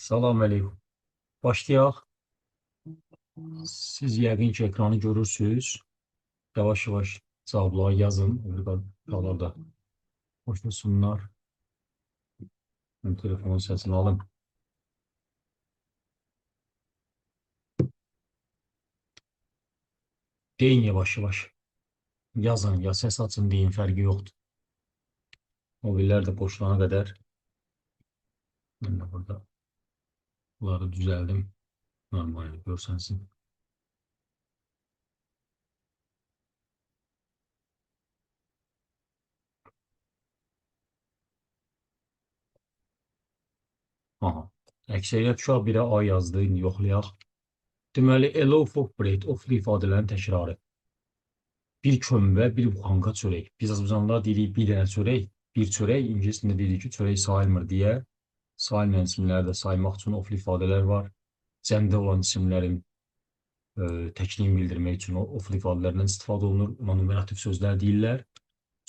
Salam əleykum. Başlayaq. Siz yəqin ki, ekranı görürsünüz. Yavaş-yavaş cavabları yazın. Orada qalarda başlasınlar. Mən telefonun səsini alım. Deyin yavaş-yavaş. Yazın, ya səs açın deyin, fərqi yoxdur. Mobillər də boşlana qədər. Mən də burada bunları düzəldim. Normal görsənsin. Aha. Əksəriyyət uşaq birə A yazdı. İndi yoxlayaq. Deməli, a loaf of bread, ofli ifadələrin təkrarı. Bir kömbə, bir buxanka çörək. Biz Azərbaycanlılar deyirik bir dənə çörək, bir çörək. İngiliscəsində deyirik ki, çörək sayılmır deyə. Sayılmayan isimləri də saymaq üçün ofli ifadələr var. Cəmdə olan isimlərin təkliyini bildirmək üçün ofli ifadələrdən istifadə olunur. Ona numerativ sözlər deyirlər.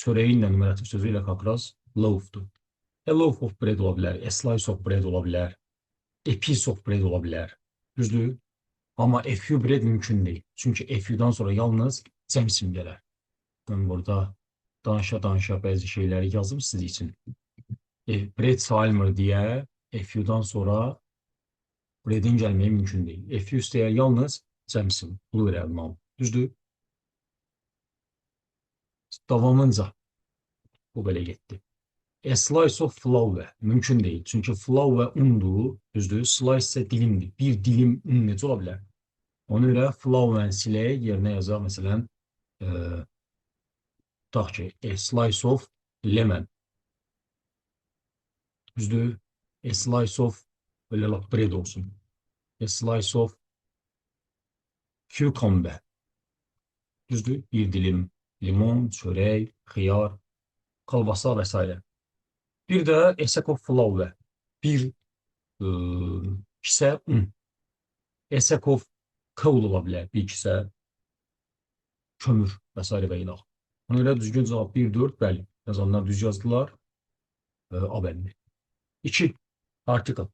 Çörəyin də numerativ sözü ilə kakraz loafdur. A loaf of bread ola bilər, a slice of bread ola bilər, a piece of bread ola bilər. Düzdür? Amma a few bread mümkün deyil. Çünki a few-dan sonra yalnız cəm isim gələr. Ben burada danışa bəzi şeyləri yazım siz için. Bread sayılmır deyə FU-dan sonra bread'in gəlməyi mümkün deyil. FU istəyər yalnız cəmsin, plural verəlim. Düzdür? Davamınca bu belə getdi. A slice of flour mümkün deyil. Çünki flour undur, düzdür? Slice isə dilimdir. Bir dilim un necə ola bilər? Ona görə flour'ın silək yerinə yazaq məsələn tutaq ki, a slice of lemon. Düzdür? A slice of böyle bread olsun. A slice of cucumber. Düzdür? Bir dilim limon, çörək, xiyar, kalbasa və s. Bir də a sack of flour. Bir kisə un. A sack of coal ola bilər. Bir kisə kömür və s. və ilax. Ona görə düzgün cavab 1-4, bəli. Yazanlar düz yazdılar. A bəli. 2. Article.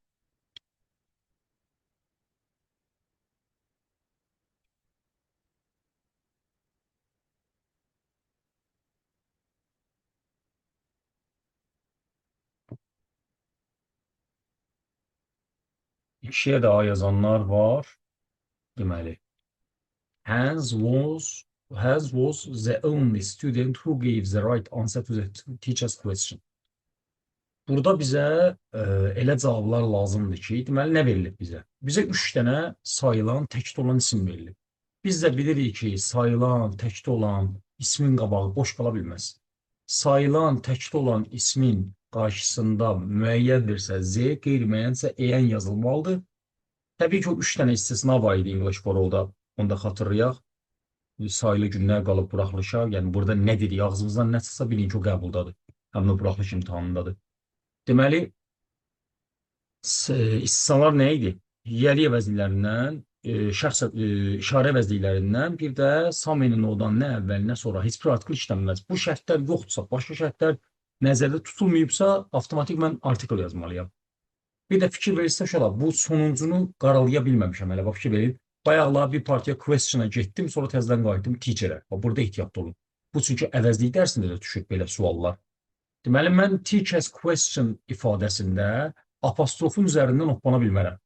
İkiyə də A yazanlar var. Deməli, Hans was the only student who gave the right answer to the teacher's question. Burada bizə elə cavablar lazımdır ki, deməli, nə verilib bizə? Bizə 3 dənə sayılan, təkdə olan isim verilib. Biz də bilirik ki, sayılan, təkdə olan ismin qabağı boş qala bilməz. Sayılan, təkdə olan ismin qarşısında müəyyəndirsə Z, qeyri-müəyyənsə EN yazılmalıdır. Təbii ki, o 3 dənə istisna var idi English for All-da, onu da xatırlayaq. Sayılı günlər qalıb buraxılışa, yəni burada nə dedik, ağzımızdan nə çıxsa bilin ki, o qəbuldadır. Həmin o buraxılış imtahanındadır. Deməli, istisnalar nə idi? Yiyəli əvəzliklərindən, işarə əvəzliklərindən, bir də samenin odan nə əvvəl, nə sonra heç bir artikl işlənməz. Bu şərtlər yoxdursa, başqa şərtlər nəzərdə tutulmayıbsa, avtomatik mən artikl yazmalıyam. Bir də fikir verirsə şöyle, bu sonuncunu qaralaya bilməmişəm hələ. Fikir verin, bayaqlar bir partiya question'a getdim, sonra təzədən qayıtdım teacher'ə. Burada ehtiyatlı olun. Bu çünki əvəzlik dərsində də düşür belə suallar. Deməli, mən teacher's question ifadəsində apostrofun üzərindən oxbana bilmərəm.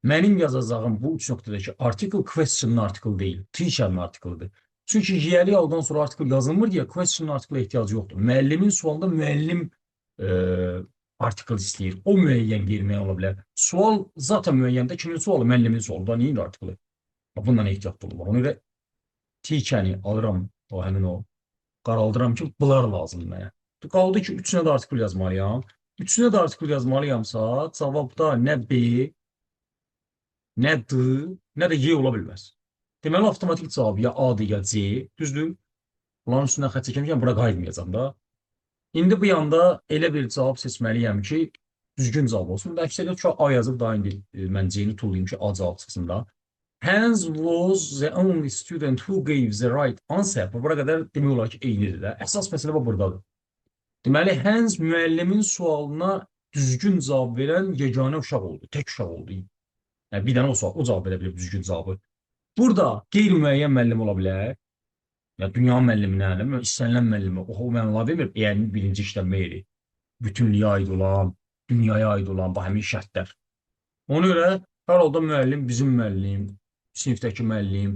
Mənim yazacağım bu 3 nöqtədəki article question'ın article deyil, teacher'ın article'dır. Çünki yiyəli aldan sonra article yazılmır deyə question'ın article ehtiyacı yoxdur. Müəllimin sualında müəllim article istəyir. O müəyyən qeyri-müəyyən ola bilər. Sual zaten müəyyəndə kimin sualı? Müəllimin sualı. Da neyin article? Bundan ehtiyatlı olmaq. Ona görə teacher'i alıram, o həmin o qaraldıram ki, bunlar lazımdır mənə. Qaldı ki, üçünə də artikul yazmalıyam. Üçünə də artikul yazmalıyamsa, cavabda nə B, nə D, nə də Y ola bilməz. Deməli, avtomatik cavab ya A-dır, ya C, düzdür? Bunların üstündən xət çəkəm ki, bura qayıtmayacam da. İndi bu yanda elə bir cavab seçməliyəm ki, düzgün cavab olsun. Da əksəriyyət çox A yazıb, daha indi mən C-ni tullayım ki, A cavab çıxsın da. Hans was the only student who gave the right answer. Bura qədər demək olar ki, eynidir də. Əsas məsələ buradadır. Deməli, Hans müəllimin sualına düzgün cavab verən yeganə uşaq oldu. Tək uşaq oldu. Yəni, bir dənə o sual, o cavab verə bilər düzgün cavabı. Burada qeyri-müəyyən müəllim ola bilər. Ya dünya müəlliminə, istənilən müəllimə o mənada vermir. Yəni birinci işlənmə yeri, bütünlüyə aid olan, dünyaya aid olan bu həmin şərtlər. Ona görə hər halda müəllim, bizim müəllim, sinifdəki müəllim,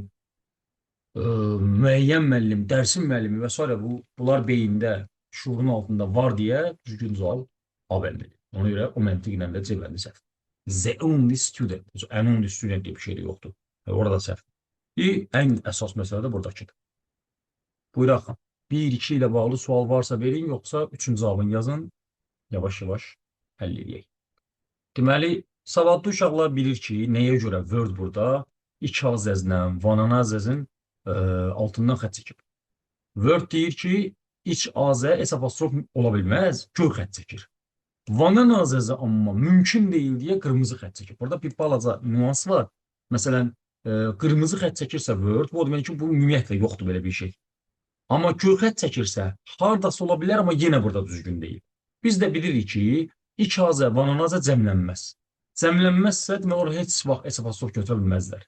müəyyən müəllim, dərsin müəllimi və s. bunlar beyində, şuurun altında var deyə düzgün cavab A verməlidir. Ona görə o məntiqlə də cevablı səhv. The only student, an only student diye bir şey de yoxdur. Orada səhv. Ən əsas məsələ də buradakıdır. Buyuraq, 1-2 ilə bağlı sual varsa verin, yoxsa 3-cü cavabını yazın, yavaş-yavaş həll edək. Deməli, savadlı uşaqlar bilir ki, nəyə görə Word burada 2 azəzlə Vananazəzin altından xətt çəkib. Word deyir ki, iç azə S apostrof ola bilməz, gör xətt çəkir. Vananazəzə amma mümkün deyil deyə qırmızı xətt çəkib. Burada bir balaca nüans var. Məsələn, qırmızı xətt çəkirsə Word, bu demək ki, bu ümumiyyətlə yoxdur belə bir şey. Amma gör xətt çəkirsə, hardası ola bilər, amma yenə burada düzgün deyil. Biz də bilirik ki, İç azə, vananazə cəmlənməz. Cəmlənməzsə, demək olar, heç vaxt S apostrof götürə bilməzlər.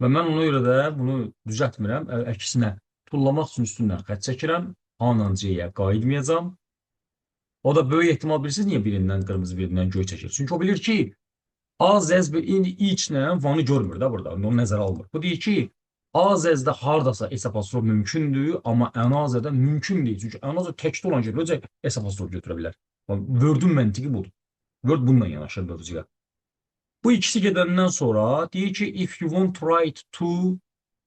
Və mən ona görə də bunu düzəltmirəm. Əksinə, tullamaq üçün üstündən xətt çəkirəm. A-la C-yə qayıtmayacam. O da böyük ehtimal bilirsiniz, niyə birindən qırmızı, birindən göy çəkir? Çünki o bilir ki, A zəzb indi içlə vanı görmür də burada. Onu nəzərə almır. Bu deyir ki, A zəzdə hardasa S apostrof mümkündür, amma ənazədə mümkün deyil. Çünki ənazə təkdə olan şey S apostrof götürə bilər. Word'un məntiqi budur. Word bununla yanaşır mövzuya. Bu ikisi gedəndən sonra deyir ki, if you want to write to,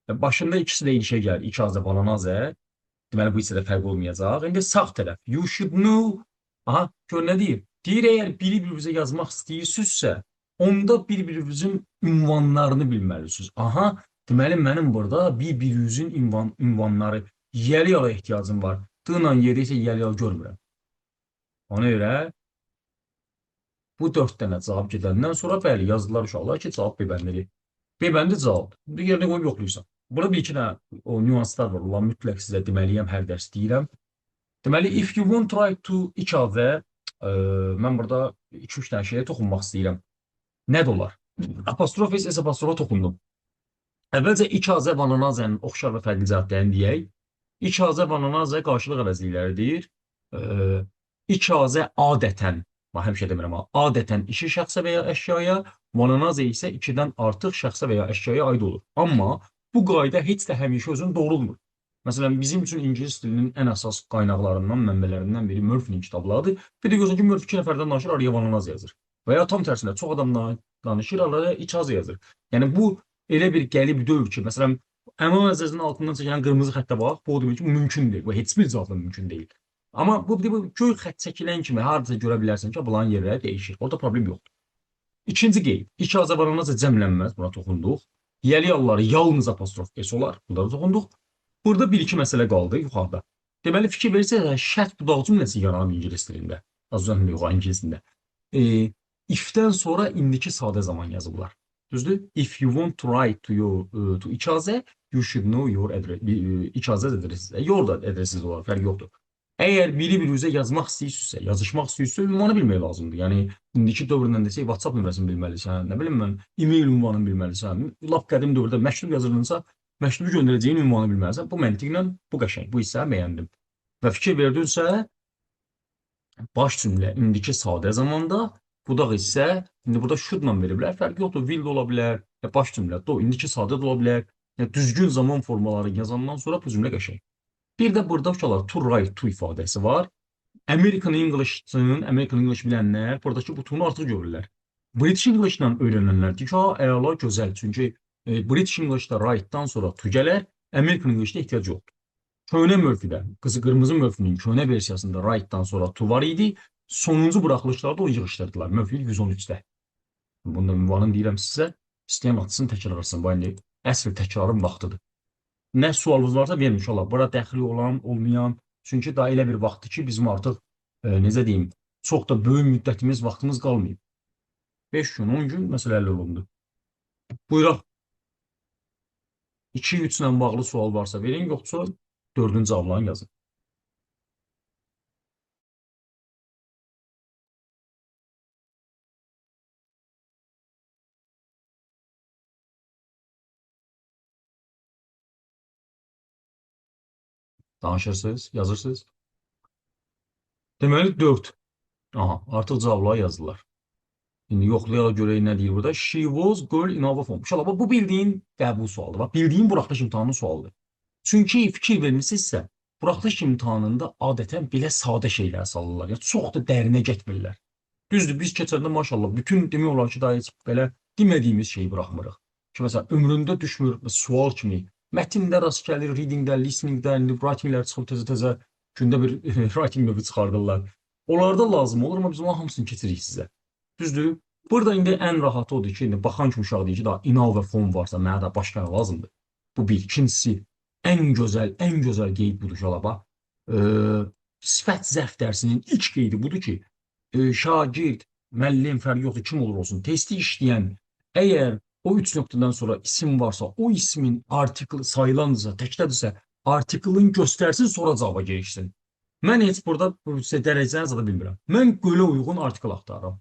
başında ikisi də ilişə gəlir. İki azə, balanazə. Deməli, bu hissədə fərq olmayacaq. İndi sağ tərəf. You should know. Aha, gör nə deyir? Deyir, əgər bir-birinizə yazmaq istəyirsinizsə, onda bir-birinizin ünvanlarını bilməlisiniz. Aha, deməli, mənim burada bir-birinizin ünvanları, yəli-yala ehtiyacım var. D-la yeri isə yəli-yala görmürəm. Ona görə bu 4 dənə cavab gedəndən sonra bəli, yazdılar uşaqlar ki, cavab B bəndidir. B bəndi cavabdır. Bir yerinə qoyub yoxlayırsan. Burada bir-iki dənə o nüanslar var. Ulan mütləq sizə deməliyəm, hər dərs deyirəm. Deməli, if you want to write to each other, mən burada 2-3 dənə şeyə toxunmaq istəyirəm. Nədir olar? Apostrof S apostrofa toxundum. Əvvəlcə iki azə vananazənin oxşar və fərqli cəhətlərini deyək. İki azə vananazə qarşılıq əvəzlikləridir. İki azə adətən, həmişə demirəm, adətən iki şəxsə və ya əşyaya, vananazə isə ikidən artıq şəxsə və ya əşyaya aid olur. Amma bu qayda heç də həmişə özünü doğrulmur. Məsələn, bizim üçün ingilis dilinin ən əsas qaynaqlarından, mənbələrindən biri Murphy-nin kitablarıdır. Bir də görürsən ki, Murphy 2 nəfərdən danışır, araya vananaz yazır. Və ya tam tərsinə, çox adam danışır, araya iç azə yazır. Yəni, bu elə bir gəlib deyil ki, məsələn, əmam əzəzinin altından çəkilən qırmızı xəttə bax, bu o demək ki, mümkün deyil. Bu heç bir cavabla mümkün deyil. Amma bu göy xətt çəkilən kimi hardasa görə bilərsən ki, bulan yerləri dəyişir. Orada problem yoxdur. İkinci qeyd. İki azə varanazə cəmlənməz. Buna toxunduq. Yəli yalları yalnız apostrof S olar. Bunlara toxunduq. Burada bir-iki məsələ qaldı yuxarıda. Deməli, fikir verirsəniz, şərt budaqcı nəsə yaranır ingilis dilində. Azdan yox, ingilisində. If-dən sonra indiki sadə zaman yazıblar. Düzdür? If you want to write to icazə, you should know your address. İcazə adresiz. Your da adresiz olar, fərq yoxdur. Əgər biri-birinizə yazmaq istəyirsinizsə, yazışmaq istəyirsinizsə, ünvanı bilmək lazımdır. Yəni, indiki dövrdən desək, WhatsApp nömrəsini bilməlisən, nə bilim mən, e-mail ünvanını bilməlisən, lap qədim dövrdə məktub yazılınsa, məktubu göndərəcəyin ünvanı bilməlisən. Bu məntiqlə, bu qəşəng, bu hissə bəyəndim. Və fikir verdinsə, baş cümlə indiki sadə zamanda, budaq hissə, indi burada should-la veriblər, fərq yoxdur, will ola bilər, baş cümlə, indiki sadə ola bilər, düzgün zaman formaları yazandan sonra bu cümlə qəşəng. Bir də burada uşaqlar to write to ifadəsi var. American English bilənlər buradakı butonu artıq görürlər. British English-la öyrənənlər deyir ki, əla, gözəl. Çünki British English-da write-dan sonra to gələr, American English-da ehtiyac yoxdur. Köhnə Murphy-də, qırmızı Murphy-nin köhnə versiyasında write-dan sonra to var idi. Sonuncu buraxılışlarda o yığışdırdılar. Murphy 113-də. Bunda ünvanını deyirəm sizə. İstəyən atsın, təkrarlasın. Bu indi əsl təkrarın vaxtıdır. Nə sualınız varsa verin inşallah. Bura dəxli olan, olmayan. Çünki daha elə bir vaxtdır ki, bizim artıq, necə deyim, çox da böyük müddətimiz, vaxtımız qalmayıb. 5 gün, 10 gün məsələ həll olundu. Buyuraq. 2-3 ilə bağlı sual varsa verin, yoxsa 4-cü cavablarını yazın. Danışırsınız, yazırsınız. Deməli 4. Aha, artıq cavabları yazdılar. Şimdi yoxlayaq görək nə deyir burada. She was girl in our form. İnşallah bu bildiyin qəbul sualıdır. Bax, bildiyin buraxılış imtahanının sualıdır. Çünki fikir vermisinizsə, buraxılış imtahanında adətən belə sadə şeylər salırlar. Yəni çox da dərinə getmirlər. Düzdür, biz keçəndə maşallah bütün demək olar ki, daha heç belə demədiyimiz şeyi buraxmırıq. Ki məsələn ömründə düşmür sual kimi. Mətndə rast gəlir, readingdə, listeningdə, writinglər çıxıb təzə-təzə gündə bir writing növü çıxardırlar. Onlarda lazım olur, amma biz onların hamısını keçirik sizə. Düzdür? Burada indi ən rahatı odur ki, indi baxan kimi uşaq deyir ki, daha inal və fon varsa mənə də başqa nə lazımdır? Bu bir. İkincisi, ən gözəl qeyd budur ki, bax. Sifət zərf dərsinin ilk qeydi budur ki, şagird, müəllim, fərqi yoxdur, kim olur olsun, testi işləyən, əgər o 3 nöqtədən sonra isim varsa, o ismin artiklı sayılanırsa, təkdədirsə, artiklın göstərsin, sonra cavaba girişsin. Mən heç burada dərəcəni zada bilmirəm. Mən gölə uyğun artikl axtarıram.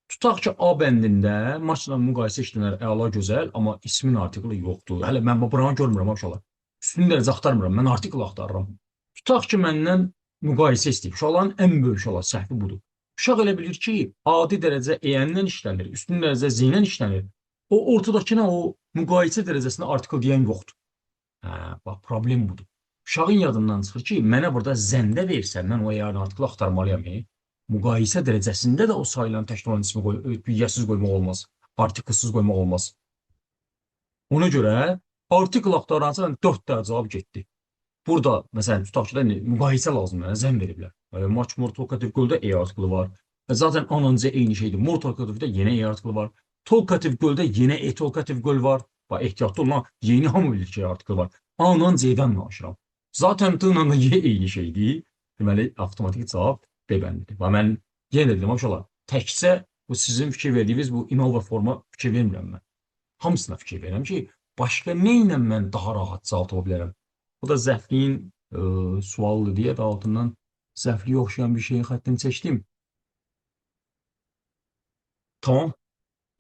Tutaq ki, A bəndində maçla müqayisə işlənər, əla gözəl, amma ismin artiklı yoxdur. Hələ mən buranı görmürəm, uşaqlar. Üstün dərəcə axtarmıram, mən artikl axtarıram. Tutaq ki, məndən müqayisə istəyib. Uşaqların ən böyük səhvi budur. Uşaq elə bilir ki, adi dərəcə EN-lə işlənir, üstün dərəcə Z-lə işlənir. O ortadakına, o müqayisə dərəcəsində artikl deyən yoxdur. Bax, problem budur. Uşağın yadından çıxır ki, mənə burada zəndə versən, mən o yarın artikl axtarmalıyam. Müqayisə dərəcəsində də o sayılan təkrar olan ismi yüyyəsiz qoymaq olmaz. Artiklsız qoymaq olmaz. Ona görə artikl axtaransa 4 dərəcə cavab getdi. Burada, məsələn, tutaq ki, müqayisə lazımdır, zən veriblər. Maç Mortalkativ Göldə E artiklı var. Zaten ananca eyni şeydir. Mortalkativdə yenə E artiklı var. Tolkativ Göldə yenə E Tolkativ Göl var. Bax, ehtiyatlı olma, yeni hamı bilir ki, E artiklı var. Anan C'dən danışıram. Zaten T'la da Y eyni şeydir. Deməli, avtomatik cavab B bəndidir. Bax, mən yenə dedim, maşallah, təkcə bu sizin fikir verdiyiniz bu inal və forma fikir vermirəm mən. Hamısına fikir verirəm ki, başqa nə ilə mən daha rahat cavab tapa bilərəm. Bu da zəfliyin sualıdır deyə də altından zəfliyə oxşayan bir şeyin xəttini çəkdim. Tamam.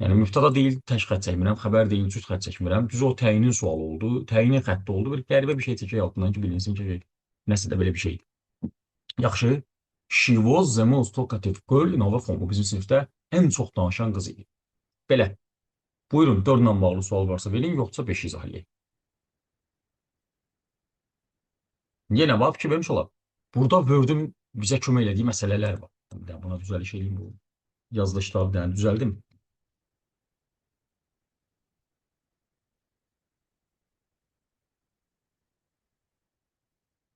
Yəni mübtəda deyil, tək xətt çəkmirəm, xəbər deyil, cüt xətt çəkmirəm. Düz o təyinin sualı oldu, təyinin xətti oldu. Bir qəribə bir şey çəkək altından ki, bilinsin ki, nəsə də belə bir şeydir. Yaxşı. She was the most talkative girl in our form. Bu bizim sinifdə ən çox danışan qız idi. Belə. Buyurun, 4 ilə bağlı sual varsa verin, yoxsa 5 izah edin. Yenə bax, fikir vermiş olar. Burada Word-ün bizə kömək elədiyi məsələlər var. Buna düzəliş edeyim bu. Yazılışları bir dənə düzəldim.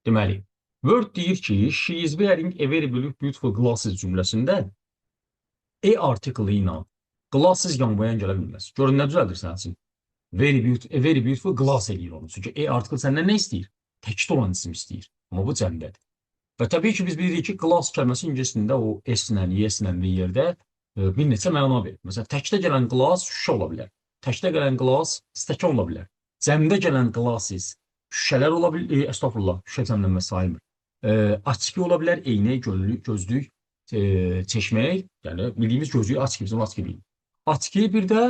Deməli, Word deyir ki, she is wearing a very beautiful glasses cümləsində E artiklı ilə glasses yanmayan gələ bilməz. Görün, nə düzəldir sənin üçün? A very beautiful glass eləyir onu. Çünki E artiklı səndən nə istəyir? Təkid olan isim istəyir. Amma bu cəmdədir. Və təbii ki, biz bilirik ki, glass kəlməsi ingiliscəsində o S-lə, Y-lə bir yerdə bir neçə məna verir. Məsələn, təkdə gələn glass şüşə ola bilər. Təkdə gələn glass stəkan ola bilər. Cəmdə gələn glasses şüşələr ola bilər. Estağfurullah, şüşə cəmlənmə sayılmır. Açki ola bilər, eynək, gözlük, çeşmək, yəni bildiyimiz gözlüyü açki, bizim açki deyil. Açki bir də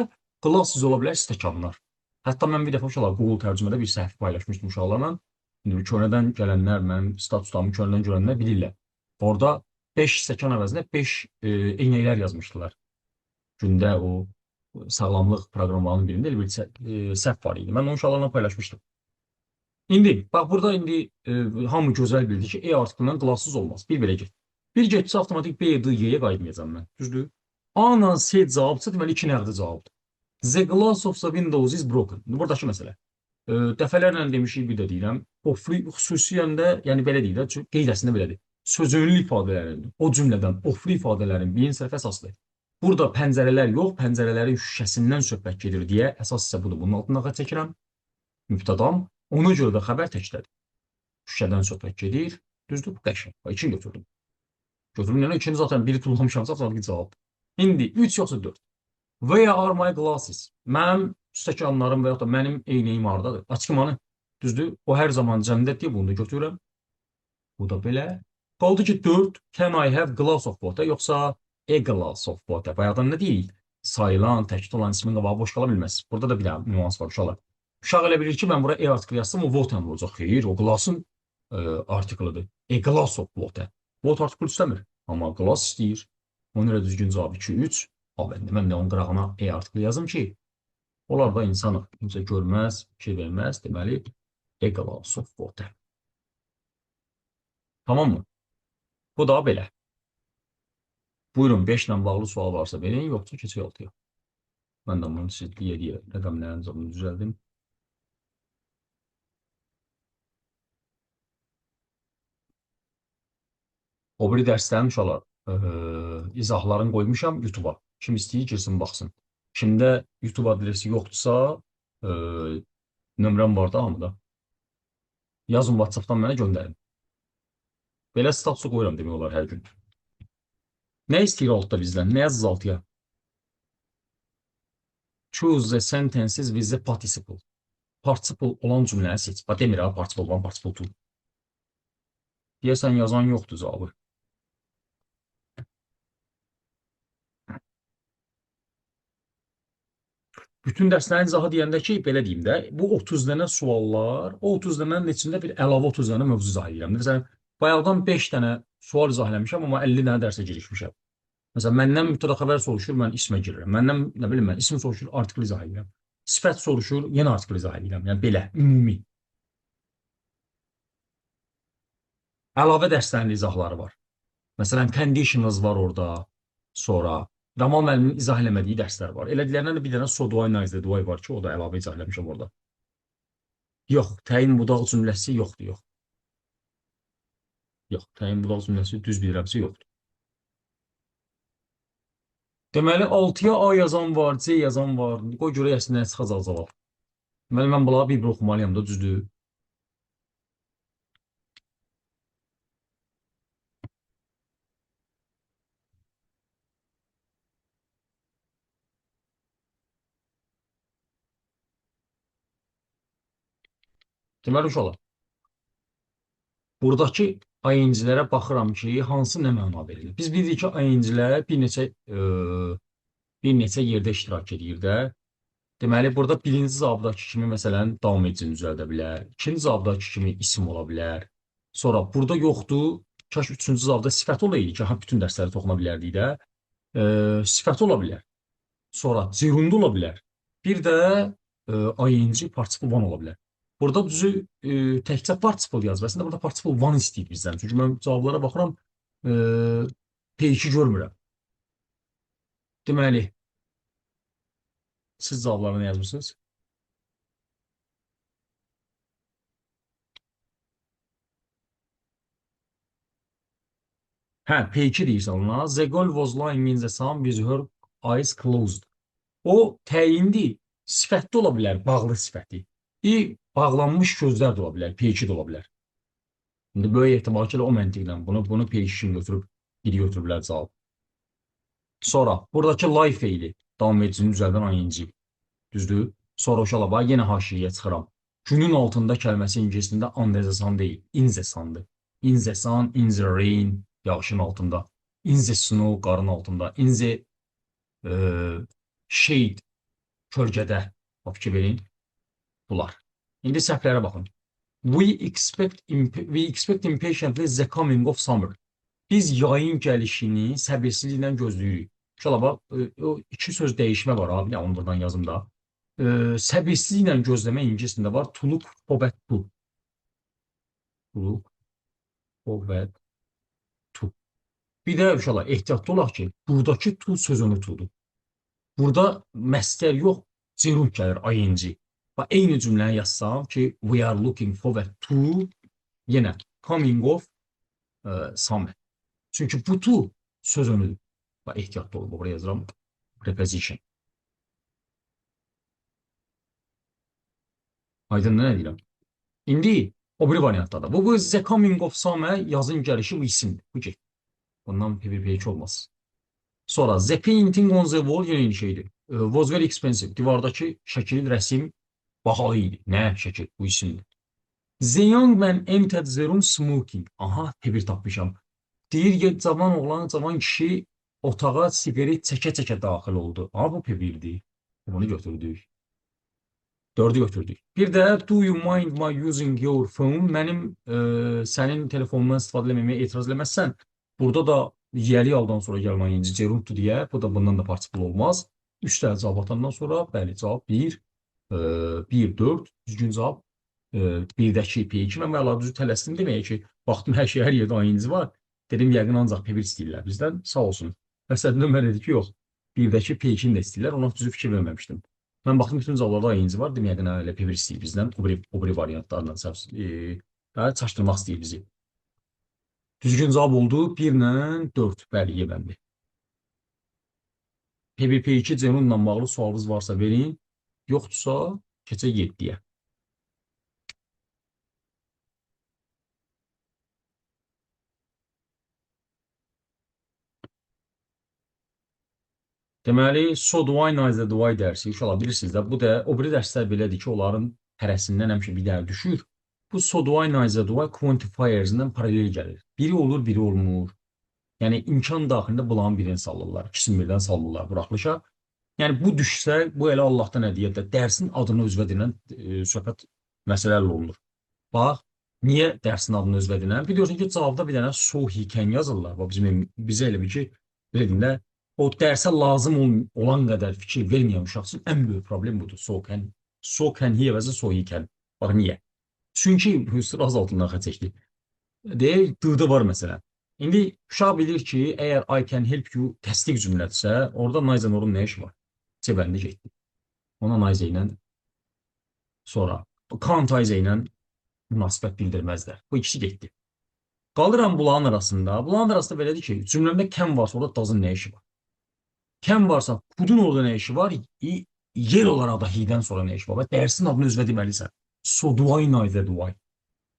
glasses ola bilər, stəkanlar. Hətta mən bir dəfə uşaqlar Google tərcümədə bir səhv paylaşmışdım uşaqlarla. İndi köhnədən gələnlər, mənim statuslarımı köhnədən görənlər bilirlər. Orada 5 stəkan əvəzinə 5 eynəklər yazmışdılar. Gündə o sağlamlıq proqramlarının birində elə bir səhv var idi. Mən onu uşaqlarla paylaşmışdım. İndi, bax burada indi hamı gözəl bildi ki, E artiklından glasssız olmaz. Bir belə get. Bir getsə avtomatik B, D, Y-yə qayıtmayacam mən. Düzdür? A-la S cavabsa, deməli 2 nəqdi cavabdır. The glass of the windows is broken. Buradakı məsələ. Dəfələrlə demişik, bir də deyirəm. Ofli xüsusiyyən də, yəni belə deyil, çünki qeyd əslində belədir. Sözünlü ifadələrin, o cümlədən ofli ifadələrin birinci səhv əsasdır. Burada pəncərələr yox, pəncərələrin şüşəsindən söhbət gedir deyə əsas isə budur. Bunun altından xətt çəkirəm. Mübtədam. Ona görə də xəbər təkdədir. Şüşədən söhbət gedir. Düzdür? Bu qəşəng. 2 götürdüm. Götürdüm, yəni 2-ni zaten biri tutulmamışamsa, zaten cavabdır. İndi 3 yoxsa 4. Where are my glasses? Mənim stəkanlarım və yaxud da mənim eynəyim hardadır? Açıqmanı, düzdür? O hər zaman cəmdət deyə bunu da götürürəm. Bu da belə. Qaldı ki 4. Can I have glass of water? Yoxsa a glass of water? Bayaqdan nə deyirik? Sayılan, təkid olan ismin qabağı boş qala bilməz. Burada da bir nüans var uşaqlar. Uşaq elə bilir ki, mən bura E artikli yazsam, o water olacaq. Xeyr, o glassın artiklıdır. A glass of water. Water artikl istəmir. Amma glass istəyir. Ona görə düzgün cavab 2-3. Mən də onun qırağına E artiklı yazım ki, onlar da insan kimsə görməz, şey verməz. Deməli, a glass of water. Tamam mı? Bu da belə. Buyurun 5 ilə bağlı sual varsa verin, yoxsa keçək 6-ya. Mən də bunu sizliyə rəqəmlərin zamını düzəldim. O biri dərslərim uşaqlar, izahlarını qoymuşam YouTube-a. Kim istəyir girsin, baxsın. Kimdə YouTube adresi yoxdursa, nömrəm var da hamıda. Yazın WhatsApp-dan mənə göndərin. Belə statusu qoyuram demək olar hər gün. Nə istəyir altda bizdən? Nə yazız 6-ya? Choose the sentences with the participle. Participle olan cümləni seç. Demir ha, participle 1, participle 2. Deyəsən yazan yoxdur cavabı. Bütün dərslərin izahı deyəndə ki, belə deyim də, bu 30 dənə suallar, o 30 dənənin içində bir əlavə 30 dənə mövzu izah edirəm. Məsələn, bayaqdan 5 dənə sual izah eləmişəm, amma 50 dənə dərsə girişmişəm. Məsələn, məndən mübtəda xəbər soruşur, mən ismə girirəm. Məndən, nə bilim mən, isim soruşur, artikl izah edirəm. Sifət soruşur, yenə artikl izah edirəm. Yəni, belə, ümumi. Əlavə dərslərin izahları var. Məsələn, conditionals var orada, sonra Ramal müəllimin izah eləmədiyi dərslər var. Elədiklərindən bir dənə so-do-I-nice-də do-I var ki, o da əlavə izah eləmişəm orada. Yox, təyin budaq cümləsi yoxdur, yox. Yox, təyin budaq cümləsi düz bilirəmsə yoxdur. Deməli, 6-ya A yazan var, C yazan var. Qoy görə əslində çıxacaq cavab. Deməli, mən bunları bir-bir oxumalıyam da, düzdür. Deməli, uşaqlar, buradakı ING-lərə baxıram ki, hansı nə məna verilir. Biz bilirik ki, ING-lər bir neçə yerdə iştirak edir də. Deməli, burada birinci zabdakı kimi, məsələn, davam edicini düzəldə bilər. İkinci zabdakı kimi isim ola bilər. Sonra, burada yoxdur. Kaş üçüncü zabda sifət olaydı ki, bütün dərsləri toxuna bilərdik də. Sifət ola bilər. Sonra, zerunda ola bilər. Bir də ING participle one ola bilər. Burada düzü təkcə participle yazıb. Əslində, burada participle one istəyir bizdən. Çünki mən cavablara baxıram, P2 görmürəm. Deməli, siz cavablarını yazmışsınız. Hə, P2 deyirsən ona. The girl was lying in the sun with her eyes closed. O təyindir. Sifətli ola bilər, bağlı sifəti. Bağlanmış gözlər də ola bilər, P2 də ola bilər. İndi böyük ehtimal ki, o məntiqlə bunu P2 kimi götürüb, biri götürüblər cavab. Sonra, buradakı lie feili, davam edicinin düzəldən ING. Düzdür? Sonra uşaqlar, bax, yenə haşiyə çıxıram. Günün altında kəlməsi ingilisində under the sun deyil, in the sun'dır. In the sun, in the rain, yağışın altında. In the snow, qarın altında. In the shade, kölgədə. Fikir verin. Bunlar. İndi səhvlərə baxın. We expect impatiently the coming of summer. Biz yayın gəlişini səbirsizliklə gözləyirik. Uşaqlar, bax, o iki söz dəyişmə var abi, onu buradan yazım da. Səbirsizliklə gözləmə ingilisində var. To look forward to. To look forward to. Bir də uşaqlar, ehtiyatlı olaq ki, buradakı to sözünü to'dur. Burada məstər yox, cerund gəlir, ING. Bax, eyni cümləni yazsam ki, we are looking forward to, yenə, coming of summer. Çünki bu to sözünüdür. Bax, ehtiyatlı olub, oraya yazıram, preposition. Aydın nə deyirəm? İndi, o biri variantda da. Bu the coming of summer yazın gəlişi bu isimdir. Bu ki, bundan P1P2 olmaz. Sonra, the painting on the wall yenə eyni şeydir. Was very expensive. Divardakı şəkil, rəsim bahalı idi. Nə şəkil? Bu isimdir. The young man entered the room smoking. Aha, P1 tapmışam. Deyir ki, cavan oğlan, cavan kişi otağa sigaret çəkə-çəkə daxil oldu. Aha, bu P1'dir. Bunu götürdük. Dördü götürdük. Bir də do you mind my using your phone? Mənim sənin telefonundan istifadə etməməyə etiraz eləməzsən, burada da yiyəli aldan sonra gəlmən inci ceruntu deyə, bu da bundan da partisiple olmaz. 3 dənə cavab atandan sonra, bəli, cavab 1, 1, 4, düzgün cavab. Birdəki P2 mən əlavə düzü tələsdim deməyə ki, baxdım hər şey hər yerdə aynıcı var. Dedim yəqin ancaq P1 istəyirlər bizdən. Sağ olsun. Məsələn, mən dedi ki, yox. Birdəki P2-ni də istəyirlər. Ona düzü fikir verməmişdim. Mən baxdım bütün cavablarda aynıcı var. Dedim yəqin elə P1 istəyir bizdən. O biri variantlarla daha çaşdırmaq istəyir bizi. Düzgün cavab oldu 1 ilə 4. Bəli, yebəndi. P1, P2 Cenunla bağlı sualınız varsa verin. Yoxdursa keçək 7-yə. Deməli, so do I, neither do I dərsi uşaqlar bilirsiniz də, bu da o biri dərslər belədir ki, onların hərəsindən həmişə bir dənə düşür. Bu so do I, neither do I quantifiers'indən paralel gəlir. Biri olur, biri olmur. Yəni imkan daxilində bulanın birini salırlar, ikisini birdən salırlar buraxılışa. Yəni bu düşsə, bu elə Allahdan hədiyyədir. Dərsin adını özvədinən söhbət məsələlərlə olunur. Bax, niyə dərsin adını özvədinən? Biliyorsun ki, cavabda bir dənə so he can yazırlar. Bax, bizə elə bir ki, belə deyim də, o dərsə lazım olan qədər fikir verməyən uşaq üçün ən böyük problem budur. So can he əvəzi so he can. Bax, niyə? Çünki Hüsnü az altından xət çəkdi. Deyək, d-də var məsələn. İndi uşaq bilir ki, əgər I can help you təsdiq cümlədirsə, orada Nayzən onun nə işi var? Cəbəndə getdi. Ona Nayzə ilə sonra can't Ayzə ilə münasibət bildirməzlər. Bu ikisi getdi. Qalıram bunların arasında. Bunların arasında belədir ki, cümləmdə can varsa orada doesn't nə işi var? Can varsa could-un orada nə işi var? Yer olaraq da he-dən sonra nə işi var? Və dərsin adını özünə deməlisən. So do I, neither do I.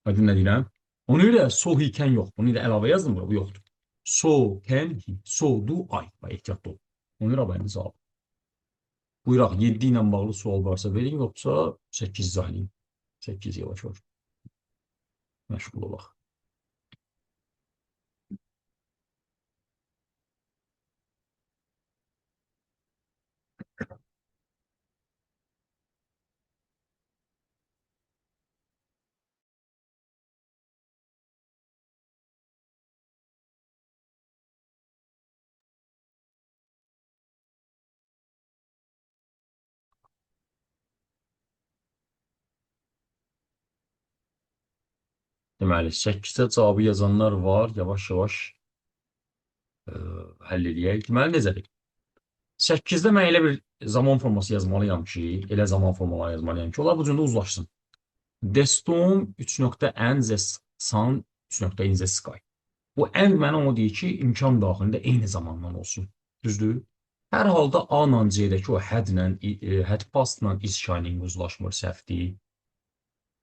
Aydın nə deyirəm? Onu ilə so he can yox. Bunu ilə əlavə yazdım bura, bu yoxdur. So can he, so do I. Ehtiyatlı ol. Onu ilə bəndə cavab. Buyuraq, 7 ilə bağlı sual varsa verin, yoxsa 8 izah edin. 8 yavaş-yavaş. Məşğul olaq. Deməli, 8-də cavabı yazanlar var. Yavaş-yavaş həll edək. Deməli, necədir? 8-də mən elə bir zaman forması yazmalıyam ki, elə zaman formaları yazmalıyam ki, onlar bu cümlə uzlaşsın. The storm 3.n the sun 3.in the sky. Bu end mənə o deyir ki, imkan daxilində eyni zamandan olsun. Düzdür? Hər halda A ilə C-dəki o had past-la is shining uzlaşmır, səhvdir.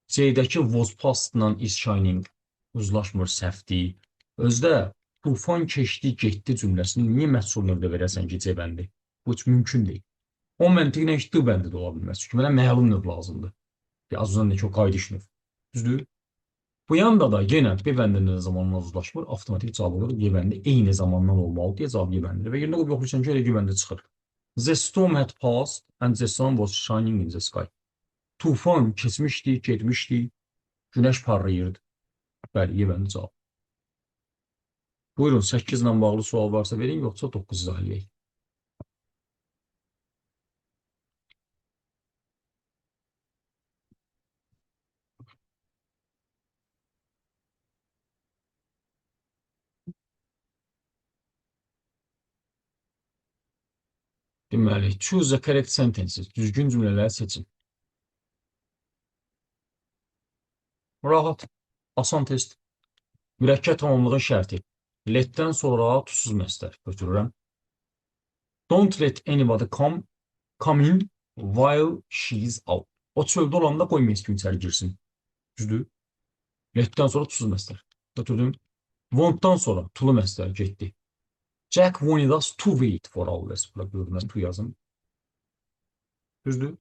C-dəki was past-la is shining uzlaşmır, səhvdir. Özdə tufan keçdi, getdi cümləsini niyə məhsul növdə verəsən ki, C bəndi? Bu heç mümkün deyil. O məntiqlə heç D bəndi də ola bilməz. Çünki mənə məlum növ lazımdır. Az öncəki o qayıdış növ. Düzdür? Bu yanda da yenə B bəndində zamanla uzlaşmır, avtomatik cavab olur. Y bəndi eyni zamandan olmalı deyə cavab Y bəndidir. Və yerində qoyub yoxlayırsan ki, elə Y bəndi çıxır. The storm had passed and the sun was shining in the sky. Tufan keçmişdi, getmişdi, günəş parlayırdı. Bəli, Y bəndi cavab. Buyurun, 8 ilə bağlı sual varsa verin, yoxsa 9 izah edək. Deməli, choose the correct sentences. Düzgün cümlələri seçin. Rahat, asan test. Mürəkkəb tamamlığın şərti. Letdən sonra tuzsuz məsdər götürürəm. Don't let anybody come in while she's out. O çöldə olanda qoymayız ki, içəri girsin. Düzdür? Letdən sonra tuzsuz məsdər. Götürdüm. Want'dan sonra tulu məsdər getdi. Jack wanted us to wait for hours. Bura görünməz, to yazın. Düzdür?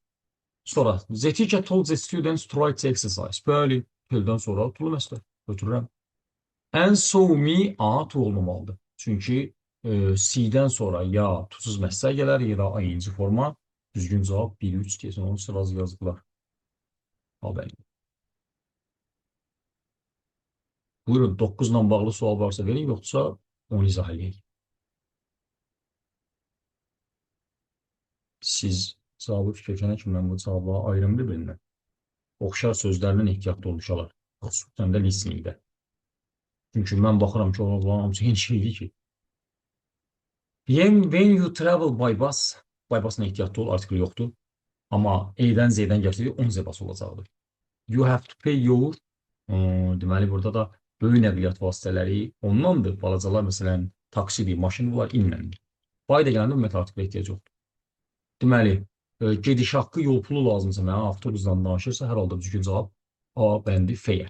Sonra, the teacher told the students to write the exercise. Bəli, töldən sonra tulu məsdər. Götürürəm. And so me, A, to olmamalıdır. Çünki C-dən sonra ya tuzsuz məsdər gələr, ya da ayıncı forma. Düzgün cavab 1-3 deyəsən, onu sıraz yazdılar. Haber. Buyurun 9'la bağlı sual varsa verin, yoksa onu izah edeyim. Siz cavabı fikirləşənə kimi mən bu cavabları ayrım bir-birindən. Oxşar sözlərlə ehtiyatlı oluşalar. Xüsusən də listeningdə. Çünki mən baxıram ki, onların hamısı eyni şeydir ki. When you travel by bus, by busla ehtiyatlı ol, artikl yoxdur. Amma A-dən Z-dən gətirdiyi 10 zəbası olacaqdır. You have to pay your, deməli burada da böyük nəqliyyat vasitələri ondandır. Balacalar məsələn taksidir, maşın var, inləndir. Bayda gələndə ümumiyyətlə artiklə ehtiyac yoxdur. Deməli, gediş haqqı yol pulu lazımsa mənə avtobusdan danışırsa, hər halda düzgün cavab A bəndi F-yə.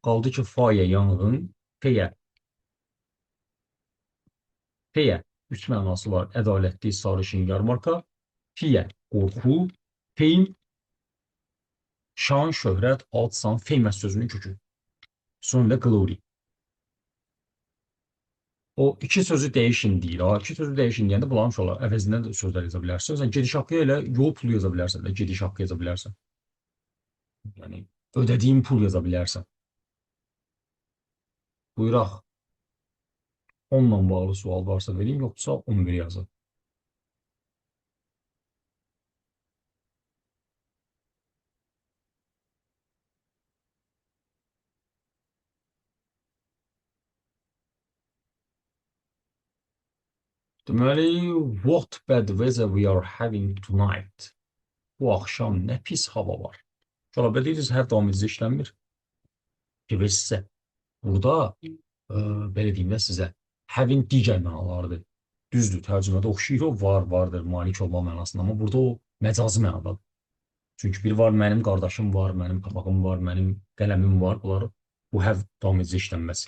Qaldı ki, F-yə yanğın, F-yə. F-yə 3 mənası var. Ədalətli, sarışın, yarmarka. F-yə qorxu, fame, şan, şöhrət, ad, san, famous sözünün kökü. Sonra glory. O iki sözü dəyişin deyir. O iki sözü dəyişin deyəndə bulanmış olar. Əvəzindən də sözlər yaza bilərsən. Sən gediş haqqı ilə yol pulu yaza bilərsən də, gediş haqqı yaza bilərsən. Yəni ödədiyim pul yaza bilərsən. Buyuraq 10-la bağlı sual varsa verin, yoxsa 11 yazın. Deməli, what bad weather we are having tonight. Bu axşam nə pis hava var. Şöyle bilirsiniz, hər davam edici işlənmir. Sizə burada belə deyim də sizə having digər mənalardır. Düzdür, tərcümədə oxşayır, o var, vardır, malik olma mənasında, amma burada o məcazi mənadadır. Çünki biri var, mənim qardaşım var, mənim papağım var, mənim qələmim var, bunlar bu have davam edici işlənməz.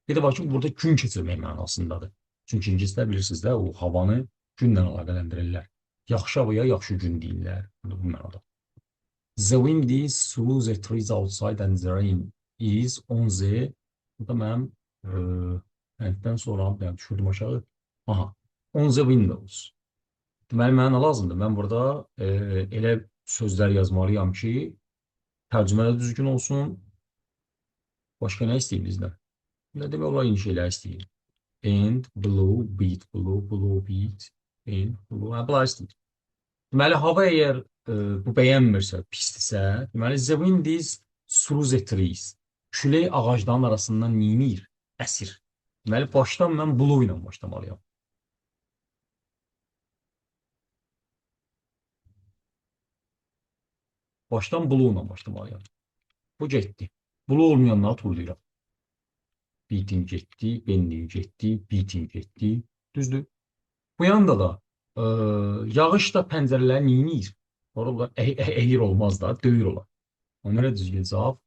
Bir də var ki, burada gün keçirmək mənasındadır. Çünki ingilislər bilirsiniz də, o havanı günlə əlaqələndirirlər. Yaxşı havaya yaxşı gün deyirlər. Bu mənada. The wind is through the trees outside and the rain is on the... Bu da mənim ənddən sonra düşürdüm aşağı. Aha. On the windows. Deməli, mənə nə lazımdır? Mən burada elə sözlər yazmalıyam ki, tərcümədə düzgün olsun. Başqa nə istəyir bizdən? Nə demək olar, yeni şeylər istəyir. And, blue, beat, blue, beat, and, blue. Hə, bunlar istəyir. Deməli, hava əgər bu bəyənmirsə, pisdirsə, deməli, the wind is through the trees. Külək ağacların arasından neyinir? Əsir. Deməli, başdan mən blue ilə başlamalıyam. Başdan blue ilə başlamalıyam. Bu getdi. Blue olmayanları tuğlayıram. Beating getdi, bending getdi, beating getdi. Düzdür. Bu yanda da yağış da pəncərələri neyinir? Oralar əyir olmaz da, döyür olar. Onlara düzgün cavab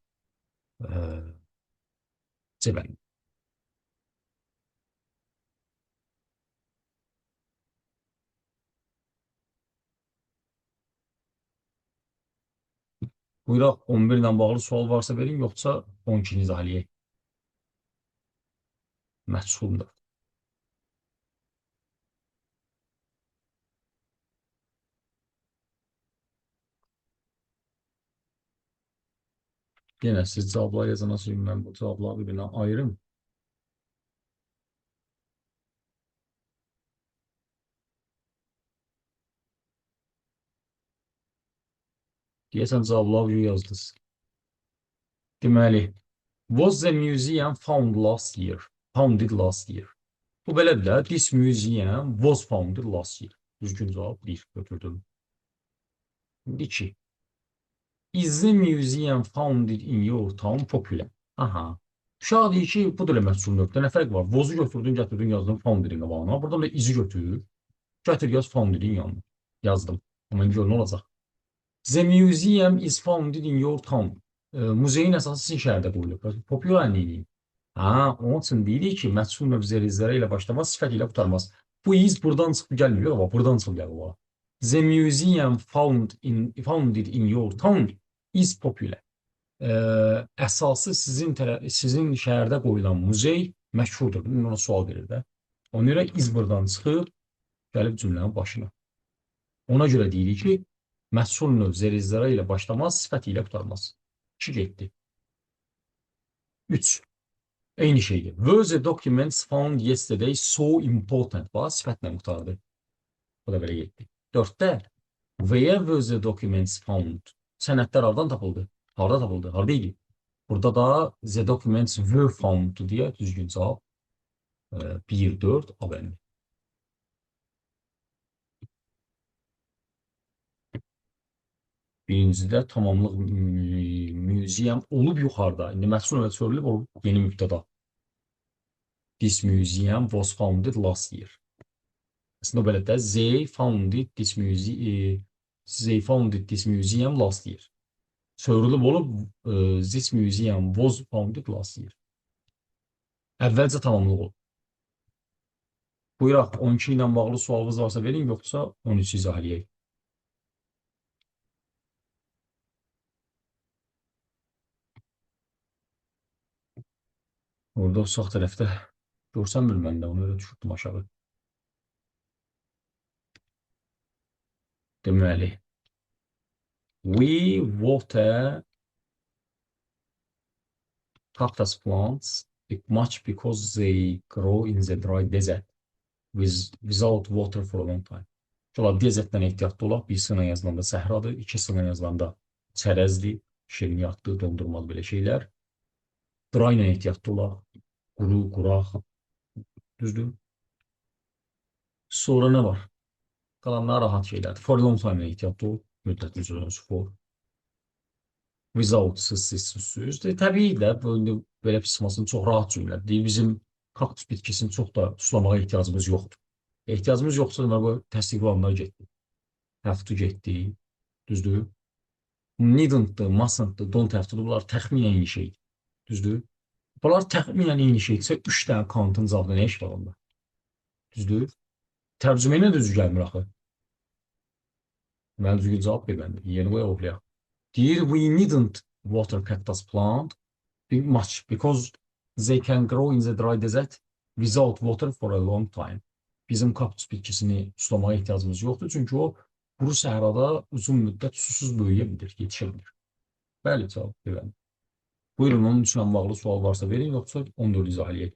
C bəndi. Buyuraq 11 ilə bağlı sual varsa verin, yoxsa 12-ni izah eləyək. Məchuldur. Yenə siz cavablar yazana sürün, mən bu cavabları bir-birinə ayırım. Deyəsən cavabları yazdınız. Deməli, was the museum founded last year? Bu belədir də, this museum was founded last year. Düzgün cavab 1 götürdüm. İndi 2. Is the museum founded in your town popular? Aha. Uşaq deyir ki, bu da elə məhsul növdə. Nə fərq var? Was-u götürdün, gətirdin, yazdın founded-in qabağına. Buradan da is-i götür. Gətir, yaz founded-in yanına. Yazdım. Amma gör nə olacaq? The museum is founded in your town. Muzeyin əsası sizin şəhərdə qoyulub. Popular neyini? Ha, onun üçün deyirik ki, məhsul növ zərizlərə ilə başlamaz, sifət ilə qutarmaz. Bu is buradan çıxıb gəlmir, amma buradan çıxıb gəlir. The museum founded in your town is popular. Əsası sizin şəhərdə qoyulan muzey məşhurdur. Ona sual verir də. Ona görə iz buradan çıxıb, gəlib cümlənin başına. Ona görə deyirik ki, məhsul növ zərizlərə ilə başlamaz, sifət ilə qutarmaz. 2 getdi. 3. Eyni şeydir. Were the documents found yesterday so important? Bax, sifətlə qurtardı. Bu da belə getdi. 4-də where were the documents found? Sənədlər hardan tapıldı? Harda tapıldı? Harda idi? Burada da the documents were found deyə düzgün cavab 1-4 A. Birincidə tamamlıq museum olub yuxarıda. İndi məhsul və çörülüb olub yeni mübtəda. This museum was founded last year. Aslında belə də they founded this museum last year. Çövrülüb olub this museum was founded last year. Əvvəlcə tamamlıq olub. Buyuraq, 12 ilə bağlı sualınız varsa verin, yoxsa 13 izah edək. Orada o sağ tərəfdə görsənmir məndə, onu öyle düşürdüm aşağı. Deməli, we water cactus plants much because they grow in the dry desert without water for a long time. Şöyle desertdən ehtiyatlı olaq. Bir sına yazılanda səhradır, 2 sına yazılanda çərəzdir, şirniyyatdır, dondurmalı belə şeylər. Dry ilə ehtiyatlı olaq. Quru, quraq. Düzdür? Sonra nə var? Qalanlar rahat şeylərdir. For a long time ilə ehtiyatlı ol. Müddətli sözünüz for. Without sızsız. Təbii də belə pismasının çox rahat cümlədir. Bizim kaktus bitkisinin çox da sulamağa ehtiyacımız yoxdur. Ehtiyacımız yoxsa bu təsdiqli olanlar getdi. Have to getdi. Düzdür? Needn't-dır, mustn't-dır, don't have-dır. Bunlar təxminən eyni şeydir. Düzdür? Bunlar təxminən eyni şeydirsə 3 dənə count'un cavabında nə iş var onda? Düzdür? Tərcümə ilə düzgün gəlmir axı. Mən düzgün cavab vermədim. Yeni qoya oxuyaq. Deyir, we needn't water cactus plant much because they can grow in the dry desert without water for a long time. Bizim kaktus bitkisini sulamağa ehtiyacımız yoxdur, çünki o quru səhrada uzun müddət susuz böyüyə bilir, yetişə bilir. Bəli, cavab verəm. Buyurun, onun üçün bağlı sual varsa verin, yoxsa 14 izah edək.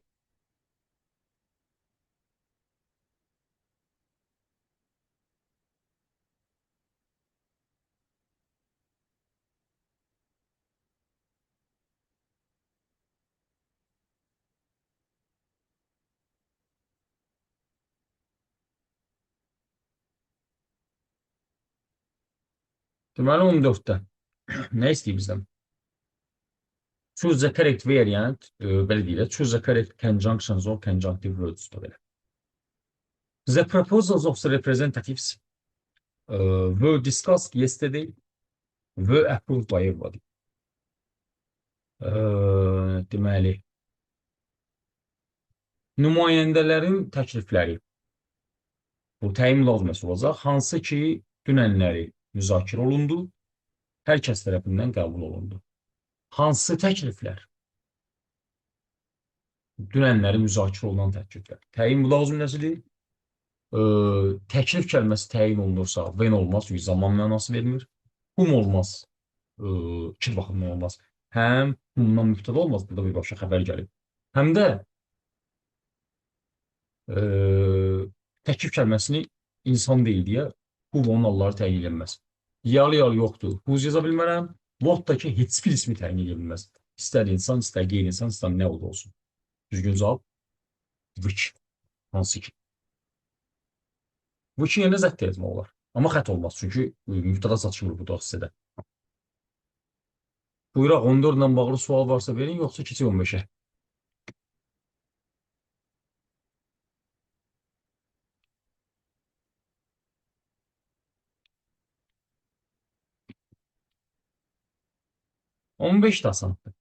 Deməli, 14-də nə istəyir bizdən? Choose the correct variant, belə deyil, choose the correct conjunctions or conjunctive words da belə. The proposals of the representatives were discussed yesterday, were approved by everybody. Deməli, nümayəndələrin təklifləri, bu təyin lazıməsi olacaq, hansı ki, dünənləri müzakirə olundu, hər kəs tərəfindən qəbul olundu. Hansı təkliflər? Dünənləri müzakirə olunan təkliflər. Təyin lazımnəsidir. Təklif kəlməsi təyin olunursa, when olmaz, çünki zaman mənası vermir. Whom olmaz, iki baxımdan olmaz. Həm whomdan mübtəda olmaz, burada bir başqa xəbər gəlib. Həm də təklif kəlməsini insan deyil deyə who onun alları təyin edilməz. Yalı yoxdur. Whose yaza bilmərəm. What'dakı heç bir ismi təyin edilməz. İstər insan, istər qeyri-insan, istər nə oldu olsun. Düzgün cavab which. Hansı ki? Which yerine zət yazmaq olar. Amma xət olmaz, çünki mübtəda çatışmır bu da hissədə. Buyuraq, 14 ilə bağlı sual varsa verin, yoxsa keçək 15-ə. On beş də asandır.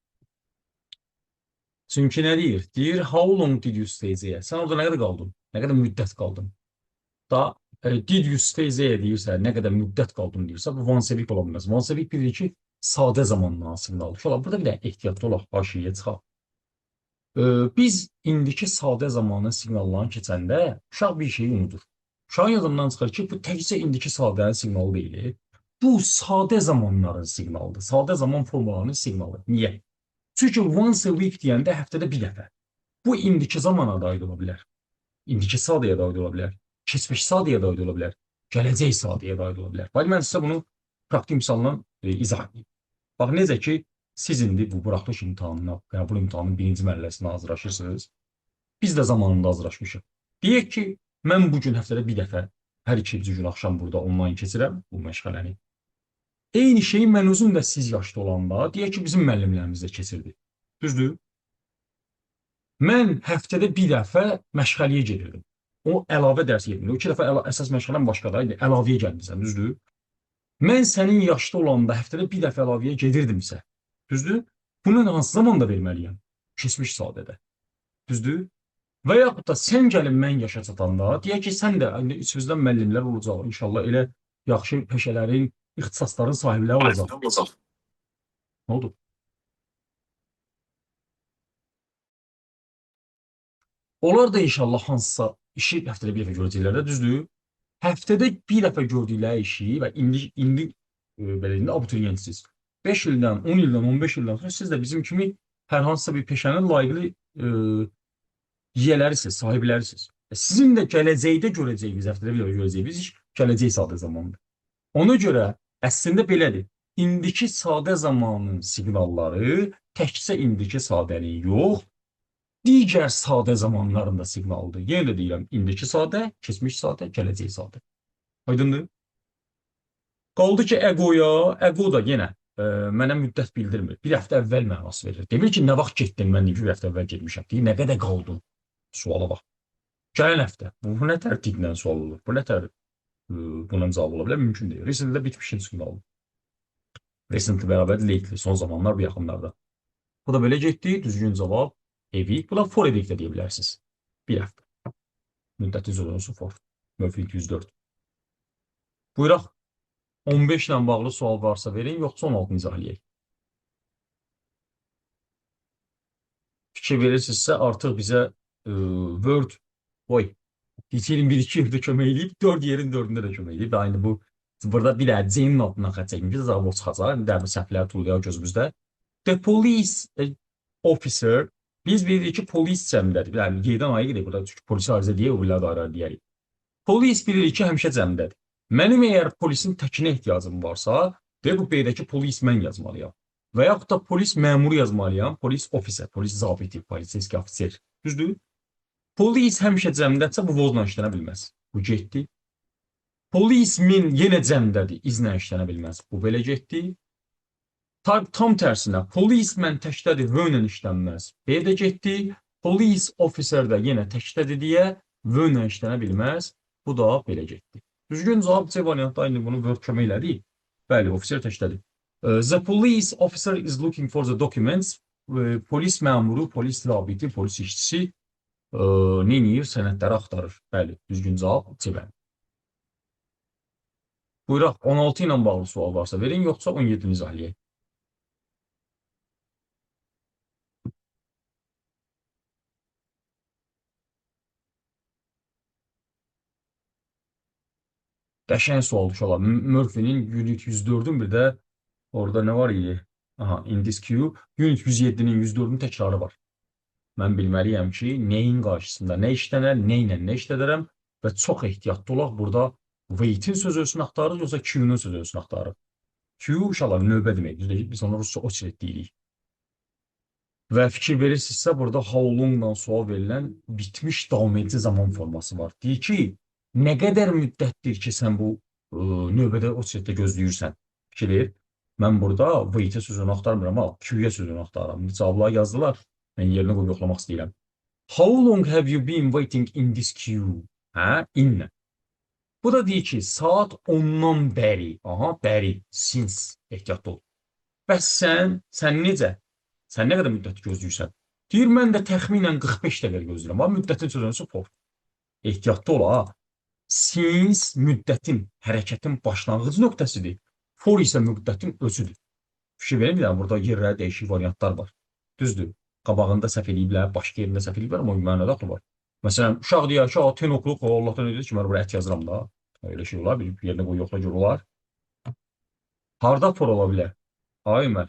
Çünki nə deyir? Deyir, how long did you stay there? Sən orada nə qədər qaldın? Nə qədər müddət qaldın? Da, did you stay there deyirsə, nə qədər müddət qaldın deyirsə, bu once a week ola bilməz. Once a week bilir ki, sadə zamanla siqnal. Burada bir də ehtiyatlı olaq, haşiyə çıxaq. Biz indiki sadə zamanın siqnallarını keçəndə uşaq bir şeyi unudur. Uşağın yadından çıxır ki, bu təkcə indiki sadənin siqnalı deyil. Bu sadə zamanların siqnalıdır. Sadə zaman formalarının siqnalı. Niyə? Çünki once a week deyəndə həftədə bir dəfə. Bu indiki zamana da aid ola bilər. İndiki sadəyə də aid ola bilər. Keçmiş sadəyə də aid ola bilər. Gələcək sadəyə də aid ola bilər. Bax, mən sizə bunu praktik misalla izah edeyim. Bax, necə ki, siz indi bu buraxılış imtahanına, qəbul imtahanının birinci mərhələsinə hazırlaşırsınız. Biz də zamanında hazırlaşmışıq. Deyək ki, mən bugün həftədə bir dəfə hər ikinci gün axşam burada onlayn keçirəm bu məşğələni. Eyni şeyi mən özüm də siz yaşda olanda, deyək ki, bizim müəllimlərimiz də keçirdi. Düzdür? Mən həftədə bir dəfə məşğəliyə gedirdim. O əlavə dərs yedim. O iki dəfə əsas məşğələm başqadır. İndi əlavəyə gəlmisən, düzdür? Mən sənin yaşda olanda həftədə bir dəfə əlavəyə gedirdimsə, düzdür? Bunu hansı zamanda verməliyəm? Keçmiş sadədə. Düzdür? Və yaxud da sən gəlin mən yaşa çatanda, deyək ki, sən də indi içimizdən müəllimlər olacaq. İnşallah elə yaxşı peşələrin, ixtisasların sahibləri olacaq. Nə oldu? Onlar da inşallah hansısa işi həftədə bir dəfə görəcəklər də, düzdür? Həftədə bir dəfə gördükləri işi və indi belə deyim, abituriyentsiz. 5 ildən, 10 ildən, 15 ildən sonra siz də bizim kimi hər hansısa bir peşənin layiqli yiyələrisiniz, sahiblərisiniz. Sizin də gələcəkdə görəcəyiniz, həftədə bir dəfə görəcəyiniz iş gələcək sadə zamandır. Ona görə əslində belədir. İndiki sadə zamanın siqnalları təkcə indiki sadənin yox, digər sadə zamanların da siqnalıdır. Yenə də deyirəm, indiki sadə, keçmiş sadə, gələcək sadə. Aydındır? Qaldı ki, eqoya, eqo da yenə mənə müddət bildirmir. Bir həftə əvvəl mənası verir. Demir ki, nə vaxt getdin, mən bir həftə əvvəl getmişəm. Deyir, nə qədər qaldın? Suala bax. Gələn həftə. Bu nə tərtiblə sual olur? Bu nə tərtib? Buna cavab ola bilər? Mümkün deyil. Recentdə bitmişin siqnalı. Recent bərabər lately, son zamanlar, bu yaxınlarda. Bu da belə getdi, düzgün cavab. Evi. Bu da for edik də deyə bilərsiniz. Bir həftə. Müddəti zorunlusu for. Mövfid 104. Buyuraq. 15 ilə bağlı sual varsa verin, yoxsa 16 izah eləyək. Fikir verirsinizsə, artıq bizə Word, keçirin 1-2 yerdə kömək edib, 4 yerin 4-ündə də kömək edib. Aynı bu, burada bir də C-nin altından xət çəkmişiz, zabot çıxacaq. İndi də bu səhvləri tuğlayaq gözümüzdə. The police officer, biz bilirik ki, polis cəmdədir. Yəni, qeydən ayı gedək burada, çünki polisi arizə deyə, o bilər da deyərik. Polis bilirik ki, həmişə cəmdədir. Mənim əgər polisin təkinə ehtiyacım varsa, bu B-dəki polis mən yazmalıyam. Və yaxud da polis məmuru yazmalıyam, polis officer, polis zabiti, poliseski officer. Düzdür? Polis həmişə cəmdədirsə, bu vozla işlənə bilməz. Bu getdi. Polismin yenə cəmdədir, izlə işlənə bilməz. Bu belə getdi. Tam tərsinə, polismən təkdədir, vönlə işlənməz. B-də getdi. Polis officer də yenə təkdədir deyə, vönlə işlənə bilməz. Bu da belə getdi. Düzgün cavab C variantda indi bunu Word kömək elədi. Bəli, officer təkdədir. The police officer is looking for the documents. Polis məmuru, polis rabiti, polis işçisi neyir? Sənədləri axtarır. Bəli, düzgün cavab C bəli. Buyuraq, 16 ilə bağlı sual varsa verin, yoxsa 17-ni izah eləyək. Qəşəng sual uşaqlar. Murphy'nin Unit 104'ün bir də orada nə var idi? Aha, in this queue. Unit 107'nin 104'ün təkrarı var. Mən bilməliyəm ki, nəyin qarşısında nə işlənər, nə ilə nə işlədərəm və çox ehtiyatlı olaq. Burada weight'in söz ölçüsünü axtarırıq, yoxsa Q-nun söz ölçüsünü axtarırıq. Q uşaqlar növbə deməkdir. Biz ona Rusca очередь deyirik. Və fikir verirsinizsə, burada how long-dan sual verilən bitmiş davam edici zaman forması var. Deyir ki, nə qədər müddətdir ki, sən bu növbədə очеreddə gözləyirsən? Fikir ver. Mən burada wait-ə sözünü axtarmıram, amma Q-yə sözünü axtarıram. Cavabları yazdılar. Mən yerinə qoyub yoxlamaq istəyirəm. How long have you been waiting in this queue? Hə? In. Bu da deyir ki, saat 10-dan bəri. Aha, bəri. Since. Ehtiyatlı ol. Bəs sən necə? Sən nə qədər müddət gözləyirsən? Deyir, mən də təxminən 45 dəqiqə gözləyirəm. Amma müddətin sözünüsü for. Ehtiyatlı ol, ha. Since müddətin, hərəkətin başlanğıc nöqtəsidir. For isə müddətin özüdür. Fikir verin, burada yerlərə dəyişik variantlar var. Düzdür. Qabağında səhv eləyiblər, başqa yerində səhv eləyiblər, amma mənada axı var. Məsələn, uşaq deyər ki, 10 o'clock, Allahdan ödür ki, mən buraya ət yazıram da. Öyle şey olar, bir yerine qoy yoxla gör olar. Harda for ola bilər? Ay Ömər,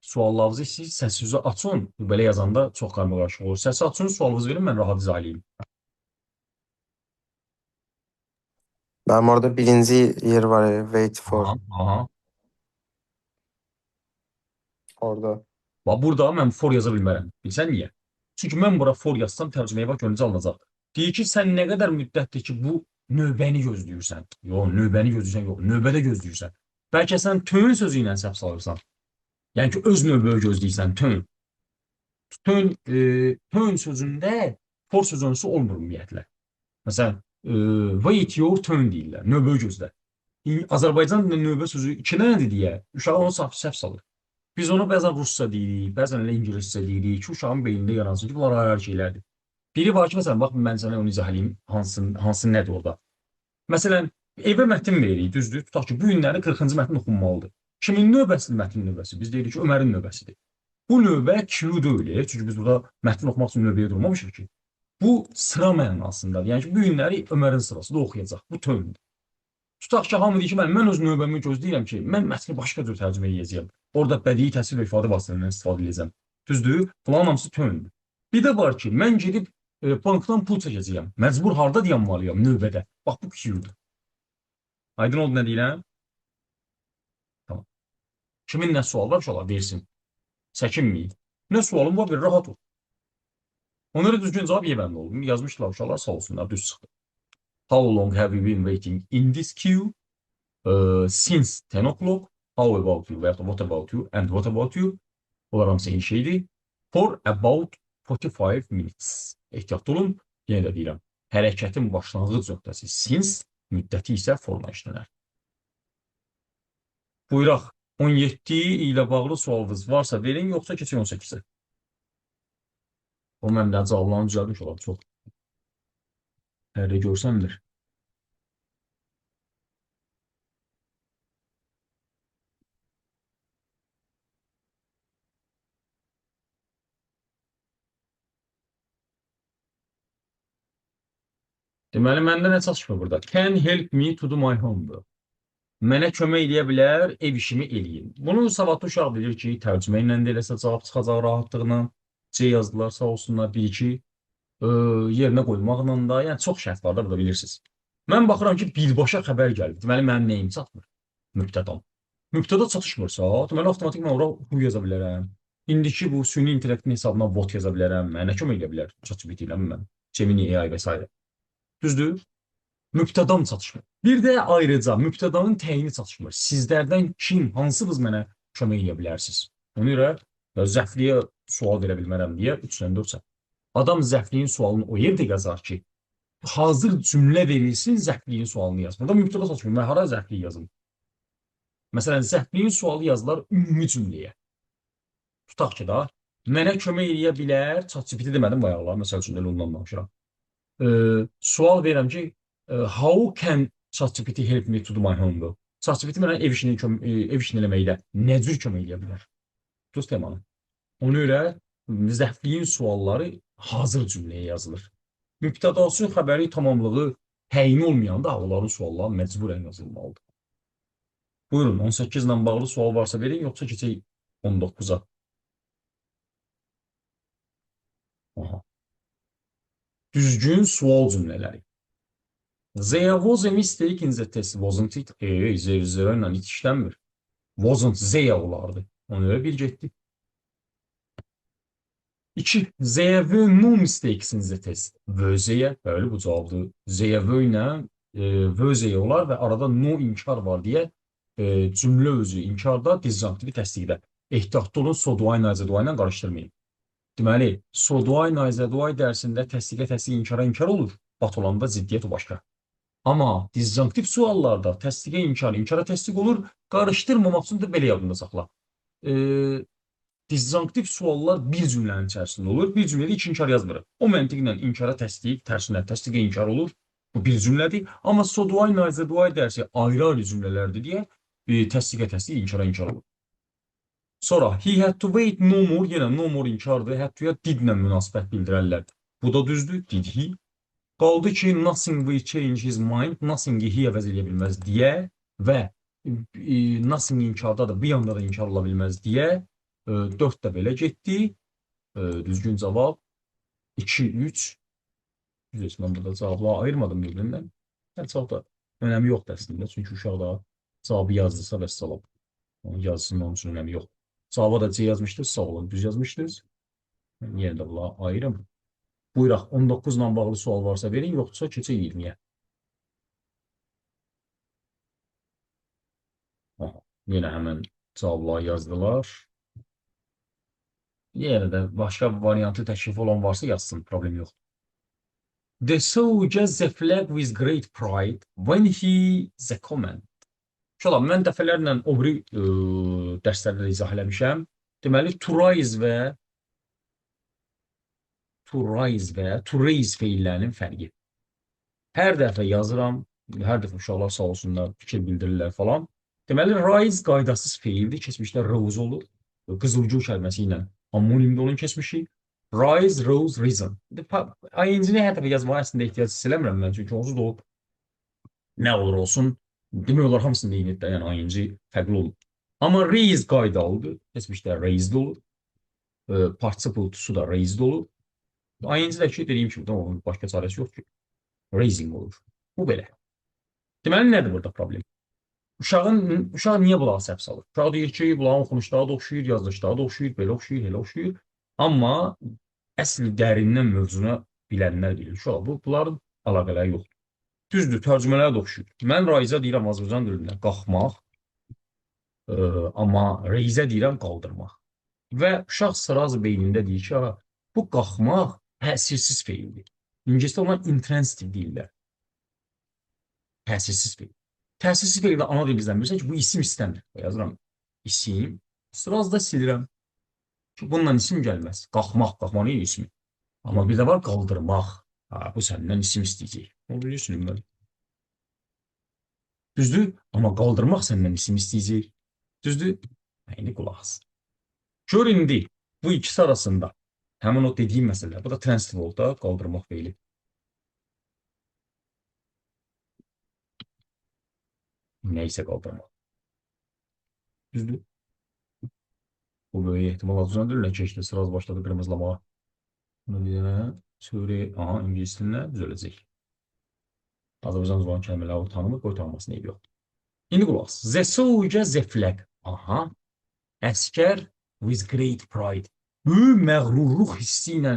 suallarınızı siz səsinizi açın. Belə yazanda çox qarmaqarışıq olur. Səsi açın, sualınızı verin, mən rahat izah edeyim. Ben orada birinci yer var ya, wait for Aha, aha. orada. Bax, burada mən for yaza bilmərəm. Bilsən niyə? Çünki mən bura for yazsam tərcüməyə bax görüncə alınacaq. Deyir ki, sən nə qədər müddətdir ki, bu növbəni gözləyirsən. Yox, növbəni gözləyirsən, yox, növbədə gözləyirsən. Bəlkə sən tön sözü ilə səhv salırsan. Yəni ki, öz növbəni gözləyirsən, tön. Tön sözündə for sözünüsü olmur ümumiyyətlə. Məsələn, wait your turn deyirlər, növbə gözlə. Azərbaycan dilində növbə sözü iki dənədir deyə uşaq onu səhv salır. Biz onu bəzən rusca deyirik, bəzən elə ingiliscə deyirik ki, uşağın beynində yaransın ki, bunlar ayrı şeylərdir. Biri var ki, məsələn, bax, mən sənə onu izah edeyim, hansı nədir orada. Məsələn, evə mətn veririk, düzdür? Tutaq ki, bu günləri 40-cı mətn oxunmalıdır. Kimin növbəsidir mətnin növbəsi? Biz deyirik ki, Ömərin növbəsidir. Bu növbə Q deyil, çünki biz burada mətn oxumaq üçün növbəyə durmamışıq ki. Bu sıra mənasındadır. Yəni ki, bu günləri Ömərin sırasında oxuyacaq. Bu töndür. Tutaq ki, hamı deyir ki, mən öz növbəmi gözləyirəm ki, mən mətni başqa cür tərcümə edəcəyəm. Orada bədii təsvir və ifadə vasitələrindən istifadə edəcəm. Düzdür? Bunların hamısı töndür. Bir də var ki, mən gedib bankdan pul çəkəcəyəm. Məcbur harda dayanmalıyam? Növbədə. Bax, bu Q-dur. Aydın oldu nə deyirəm? Tamam. Kimin nə sual var, uşaqlar versin. Çəkinməyin. Nə sualım var, bir rahat ol. Onlara düzgün cavab yeməli olun. Yazmışlar uşaqlar, sağ olsunlar, düz çıxdı. How long have you been waiting in this queue? Since 10 o'clock. How about you? What about you? And what about you? Bunlar hamısı eyni şeydir. For about 45 minutes. Ehtiyatlı olun. Yenə də deyirəm. Hərəkətin başlanğıc nöqtəsi since, müddəti isə forla işlənər. Buyuraq. 17 ilə bağlı sualınız varsa verin, yoxsa keçin 18-ə. O məndən cavablarını düzəltmiş olar. Çox. Hələ görsəmdir. Deməli, məndə nə çatışmır burada? Can help me to do my homework. Mənə kömək eləyə bilər, ev işimi eləyin. Bunu savadlı uşaq bilir ki, tərcümə ilə də eləsə cavab çıxacaq rahatlıqla. C yazdılar, sağ olsunlar, bir iki yerinə qoymaqla da, yəni çox şərt var da burada bilirsiniz. Mən baxıram ki, birbaşa xəbər gəlir. Deməli, mənim nəyim çatmır? Mübtədam. Mübtəda çatışmırsa, deməli, avtomatik ora who yaza bilərəm. İndiki bu süni intellektin hesabına what yaza bilərəm. Mənə kömək eləyə bilər. ChatGPT ilə mən. Gemini AI və s. Düzdür? Mübtədam çatışmır. Bir də ayrıca mübtədanın təyini çatışmır. Sizlərdən kim, hansınız mənə kömək edə bilərsiniz? Ona görə zəfliyə sual verə bilmərəm deyə 3-dən 4 adam zəfliyin sualını o yerdə yazar ki, hazır cümlə verilsin, zəfliyin sualını yaz. Burada mübtəda çatışmır. Mən hara zəfliyi yazım? Məsələn, zəfliyin sualı yazılar ümumi cümləyə. Tutaq ki da, mənə kömək eləyə bilər, ChatGPT demədim bayaqlar, məsəl üçün elə ondan danışıram. Sual verirəm ki, how can ChatGPT help me to do my homework? ChatGPT mənə ev işini eləməkdə nə cür kömək eləyə bilər? Düz temanı. Ona görə zəfliyin sualları hazır cümləyə yazılır. Mübtədası xəbəri tamamlığı təyin olmayanda onların sualları məcburən yazılmalıdır. Buyurun, 18 ilə bağlı sual varsa verin, yoxsa keçək 19-a. Aha. Düzgün sual cümlələri. There was a mistake in the test, wasn't it? There ilə it işlənmir. Wasn't, there olardı. Ona görə bir getdi. 2. There were no mistakes in the test. Were there, bəli, bu cavabdır. There were ilə were there olar və arada no inkar var deyə cümlə özü inkarda, disjunktivi təsdiqdə. Ehtiyatlı olun, so do I, neither do I ilə qarışdırmayın. Deməli, so do I, neither do I dərsində təsdiqə təsdiq, inkara inkar olur. Bat olanda ziddiyyət o başqa. Amma disjunktiv suallarda təsdiqə inkar, inkara təsdiq olur. Qarışdırmamaq üçün də belə yadında saxla. Disjunktiv suallar bir cümlənin içərisində olur. Bir cümlədə iki inkar yazmırıq. O məntiqlə inkara təsdiq, tərsinə təsdiqə inkar olur. Bu bir cümlədir. Amma so do I, neither do I dərsi ayrı-ayrı cümlələrdir deyə təsdiqə təsdiq, inkara inkar olur. Sonra he had to wait no more, yenə no more inkardır. Had to-ya didlə münasibət bildirərlər. Bu da düzdür. Did he? Qaldı ki, nothing will change his mind, nothing-i əvəz edə bilməz deyə və nothing inkarda da bir anda da inkar ola bilməz deyə 4 də belə getdi. Düzgün cavab 2, 3. Düz mən burada cavabları ayırmadım bir-birindən. Çox da önəmi yoxdur əslində. Çünki uşaq da cavabı yazdırsa vəssalam. Onun yazısının onun üçün önəmi yox. Cavaba da C yazmışdınız, sağ olun, düz yazmışdınız. Yenə də bunları ayırım. Buyuraq, 19 ilə bağlı sual varsa verin, yoxdursa keçək 20-yə. Yenə həmən cavabları yazdılar. Yenə də başqa variantı təklif olan varsa yazsın, problem yox. The soldier the flag with great pride when he the command. Şola, mən dəfələrlə o biri dərslərdə də izah eləmişəm. Deməli, to rise və to raise feillərinin fərqi. Hər dəfə yazıram, hər dəfə uşaqlar sağ olsunlar, fikir bildirirlər falan. Deməli, rise qaydasız feildir, keçmişdə rose olur. Qızılgül kəlməsi ilə homonimdə onun keçmişi. Rise, rose, risen. ING-ni hər dəfə yazmağa əslində ehtiyac hiss eləmirəm mən, çünki onsuz da o nə olur olsun, demək olar hamısında eynidir, yəni ING fərqli olur. Amma raise qaydalıdır, keçmişdə raised olur. Participle to da raised olur. ING-dəki dediyim kimi, onun başqa çarəsi yox ki, raising olur. Bu belə. Deməli, nədir burada problem? Uşaq niyə bunları səhv salır? Uşaq deyir ki, bunların oxunuşları da oxşuyur, yazılışları da oxşuyur, belə oxşuyur, elə oxşuyur. Amma əsl dərindən mövzuna bilənlər bilir. Uşaq, bunların əlaqələri yoxdur. Düzdür, tərcümələr də oxşuyur. Mən raiza deyirəm Azərbaycan dilində qalxmaq, amma reizə deyirəm qaldırmaq. Və uşaq sıraz beynində deyir ki, bu qalxmaq təsirsiz feildir. İngilisdə ona intransitive deyirlər. Təsirsiz feil. Təsirsiz feildə ana dilimizdən bilirsən ki, bu isim istəmir. Yazıram isim, sırazda silirəm. Ki, bununla isim gəlməz. Qalxmaq ismi. Amma bir də var qaldırmaq. Bu səndən isim istəyəcək. Onu bilirsiniz mən. Düzdür? Amma qaldırmaq səndən isim istəyəcək. Düzdür? İndi qulaq as. Gör indi bu ikisi arasında həmin o dediyim məsələ. Bu da transitive oldu da, qaldırmaq feili. Neysə qaldırmaq. Düzdür? Bu böyük ehtimal azından deyirlər ki, işte sıraz başladı qırmızılamağa. Bunu deyirəm. Söyle, İngilis dilində düzələcək. Azərbaycan olan kəlmələri tanımır, qoy tanımasına eybi yoxdur. İndi qulaq as. The soldier, the flag. Əskər with great pride. Böyük məğrurluq hissi ilə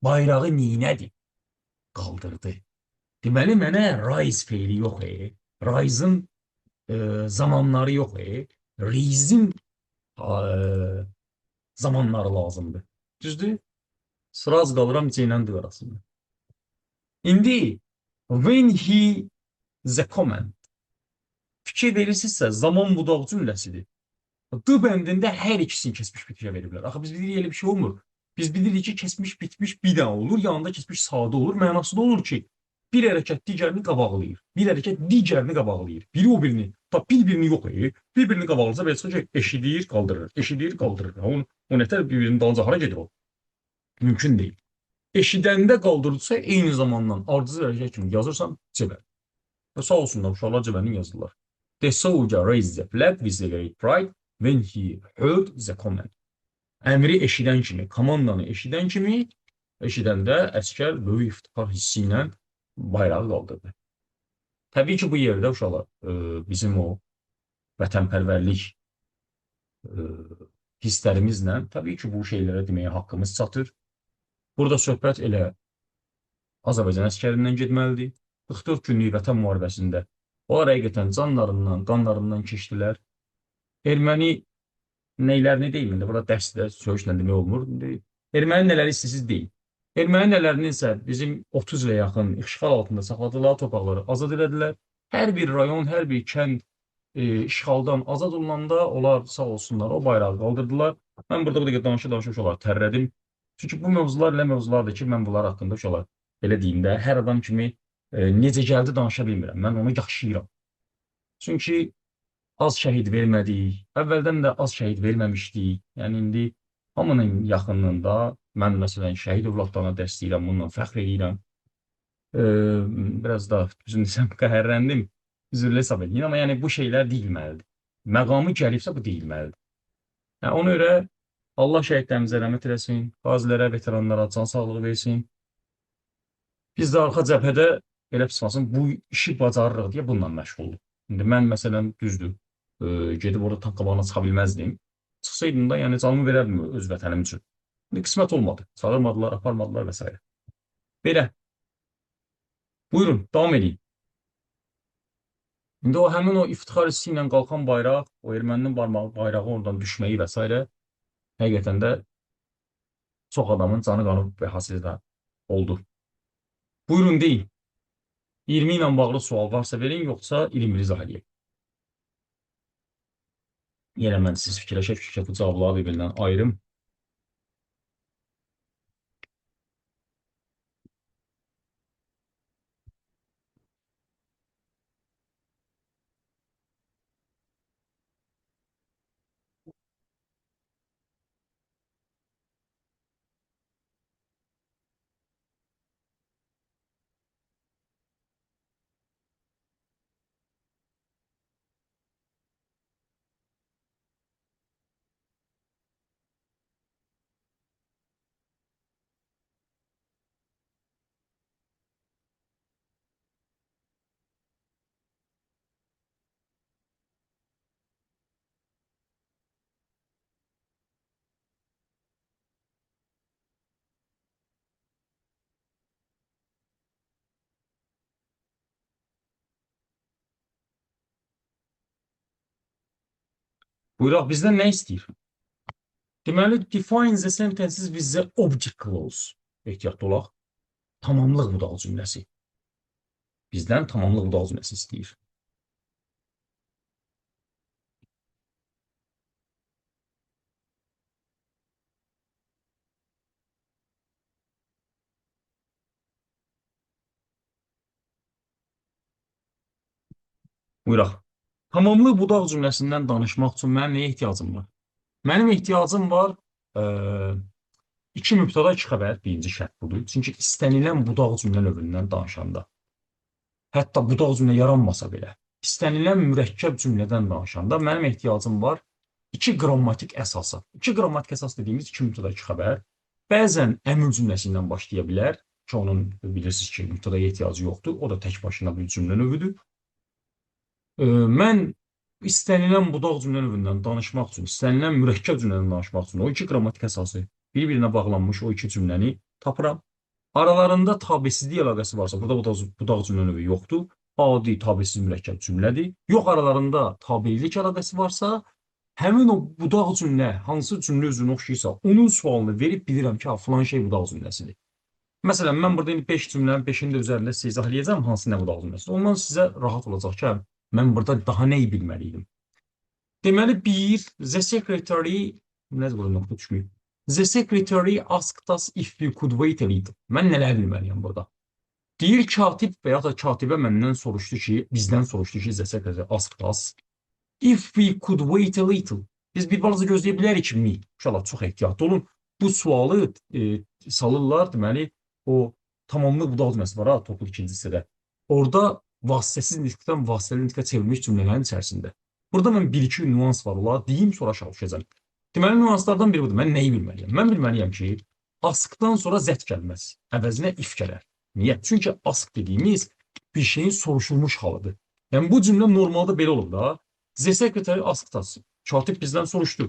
bayrağı neynədir? Qaldırdı. Deməli, mənə rise feili yox. Rise'ın zamanları yox. Rise'in zamanları lazımdır. Düzdür? Sıraz qalıram C ilə D arasında. İndi, when he the command. Fikir verirsinizsə, zaman budaq cümləsidir. D bəndində hər ikisini kesmiş bitmişə veriblər. Axı biz bilirik, elə bir şey olmur. Biz bilirik ki, kesmiş bitmiş bir dənə olur, yanında kesmiş sadə olur. Mənası da olur ki, bir hərəkət digərini qabaqlayır. Bir hərəkət digərini qabaqlayır. Biri o birini, bir-birini yox. Bir-birini qabaqlayırsa, belə çıxır ki, eşidir, qaldırır. Eşidir, qaldırır. O nətər bir-birinin dalınca hara gedir o? Mümkün deyil. Eşidəndə qaldırırsa, eyni zamandan ardıcıl hərəkət kimi yazırsam, cəbər. Və sağ olsunlar, uşaqlar cəbərini yazdılar. The soldier raised the flag with the great pride when he heard the command. Əmri eşidən kimi, komandanı eşidən kimi, eşidəndə əskər böyük iftixar hissi ilə bayrağı qaldırdı. Təbii ki, bu yerdə uşaqlar bizim o vətənpərvərlik hisslərimizlə təbii ki, bu şeylərə deməyə haqqımız çatır. Burada söhbət elə Azərbaycan əskərindən getməlidir. 44 günlük vətən müharibəsində onlar həqiqətən canlarından, qanlarından keçdilər. Erməni neylərini deyim, burada dərsdə söyüşlə demək olmur. Erməni nələri istəsiz deyil. Erməni nələrinin isə bizim 30 ilə yaxın işğal altında saxladılar, torpaqları azad elədilər. Hər bir rayon, hər bir kənd işğaldan azad olunanda onlar sağ olsunlar, o bayrağı qaldırdılar. Mən burada bu dəqiqə danışa-danışa olar tərlədim. Çünki bu mövzular elə mövzulardır ki, mən bunlar haqqında uşaqlar belə deyim də, hər adam kimi necə gəldi danışa bilmirəm. Mən onu yaşayıram. Çünki az şəhid vermədik, əvvəldən də az şəhid verməmişdik. Yəni, indi hamının yaxınlığında mən, məsələn, şəhid övladlarına dəstəyirəm, bununla fəxr edirəm. E, Biraz da düzün desəm qəhərləndim. Üzürlü hesab edin. Amma yəni bu şeylər deyilməlidir. Məqamı gəlibsə bu deyilməlidir. Yəni, ona görə Allah şəhidlərimizə rəhmət eləsin, qazilərə, veteranlara can sağlığı versin. Biz də arxa cəbhədə elə pis bu işi bacarırıq deyə bununla məşğulduq. İndi mən məsələn düzdür, gedib orada tank qabağına çıxa bilməzdim. Çıxsaydım da yəni canımı verərdim öz vətənim üçün. İndi qismət olmadı. Çağırmadılar, aparmadılar və s. Belə, buyurun, davam edin. İndi həmin o iftixar hissi ilə qalxan bayraq, o erməninin bayrağı oradan düşməyi və s. həqiqətən də çox adamın canı qanıb və hasilə oldu. Buyurun deyin. 20 ilə bağlı sual varsa verin, yoxsa 20 izah edeyim. Yenə mən siz fikirləşə-fikirləşə bu cavabları bir-birindən ayırım. Buyuraq, bizdən nə istəyir? Deməli, define the sentences with the object clause. Ehtiyatlı olaq. Tamamlıq budağı cümləsi. Bizdən tamamlıq budağı cümləsi istəyir. Buyuraq. Tamamlıq budaq cümləsindən danışmaq üçün mənim nəyə ehtiyacım var? Mənim ehtiyacım var iki mübtəda, iki xəbər. Birinci şərt budur. Çünki istənilən budaq cümlə növündən danışanda, hətta budaq cümlə yaranmasa belə, istənilən mürəkkəb cümlədən danışanda mənim ehtiyacım var iki qrammatik əsasa. İki qrammatik əsas dediyimiz iki mübtəda, iki xəbər. Bəzən əmr cümləsi ilə başlaya bilər ki, onun bilirsiniz ki, mübtədaya ehtiyacı yoxdur. O da tək başına bir cümlə növüdür. Mən istənilən budaq cümlə növündən danışmaq üçün, istənilən mürəkkəb cümlədən danışmaq üçün o iki qrammatik əsası bir-birinə bağlanmış o iki cümləni tapıram. Aralarında tabesizlik əlaqəsi varsa, burada budaq cümlə növü yoxdur. Adi tabesiz mürəkkəb cümlədir. Yox, aralarında tabelilik əlaqəsi varsa, həmin o budaq cümlə hansı cümlə üzrünə oxşayırsa, onun sualını verib bilirəm ki, filan şey budaq cümləsidir. Məsələn, mən burada indi 5 cümlənin 5-ini də üzərində sizə izah edəcəm hansı nə budaq cümləsi. Ondan sizə rahat olacaq ki, mən burada daha nəyi bilməliydim? Deməli, bir, the secretary, nə burada nöqtə düşməyib? The secretary asked us if we could wait a little. Mən nələr bilməliyəm burada? Deyir, katib və ya da katibə məndən soruşdu ki, bizdən soruşdu ki, the secretary asked us if we could wait a little. Biz bir balaca gözləyə bilərik mi? İnşallah, çox ehtiyatlı olun. Bu sualı salırlar, deməli, o tamamlıq budaq cümləsi var ha, toplu ikinci hissədə. Orada vasitəsiz nitqdən vasitəli nitqə çevrilmiş cümlələrin içərisində. Burada mən bir-iki nüans var ola, deyim, sonra çalışacağım. Deməli, nüanslardan biri budur. Mən nəyi bilməliyəm? Mən bilməliyəm ki, askdan sonra zət gəlməz. Əvəzinə if gələr. Niyə? Çünki ask dediyimiz bir şeyin soruşulmuş halıdır. Yəni, bu cümlə normalda belə olur da. The secretary asked us. Katib bizdən soruşdu.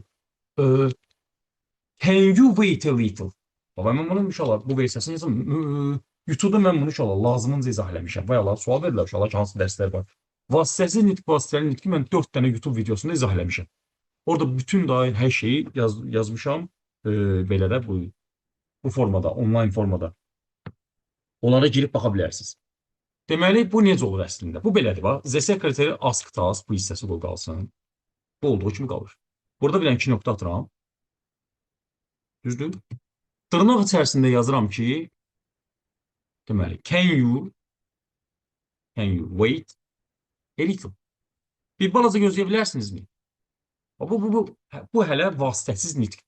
Can you wait a little? Baba, mən bunu inşallah bu versiyasını yazım. YouTube-da mən bunu inşallah lazımınca izah eləmişəm. Bayağı sual verirlər inşallah ki, hansı dərslər var. Vasitəsiz nitq, vasitəli nitqi mən 4 dənə YouTube videosunda izah eləmişəm. Orada bütün dair hər şeyi yazmışam. Belə də bu formada, onlayn formada. Onlara girib baxa bilərsiniz. Deməli, bu necə olur əslində? Bu belədir, bax. The secretary asked us, bu hissəsi qoy qalsın. Bu olduğu kimi qalır. Burada bir dənə 2 nöqtə atıram. Düzdür? Dırnaq içərisində yazıram ki, deməli, can you wait a little? Bir balaca gözləyə bilərsinizmi? Bu hələ vasitəsiz nitq.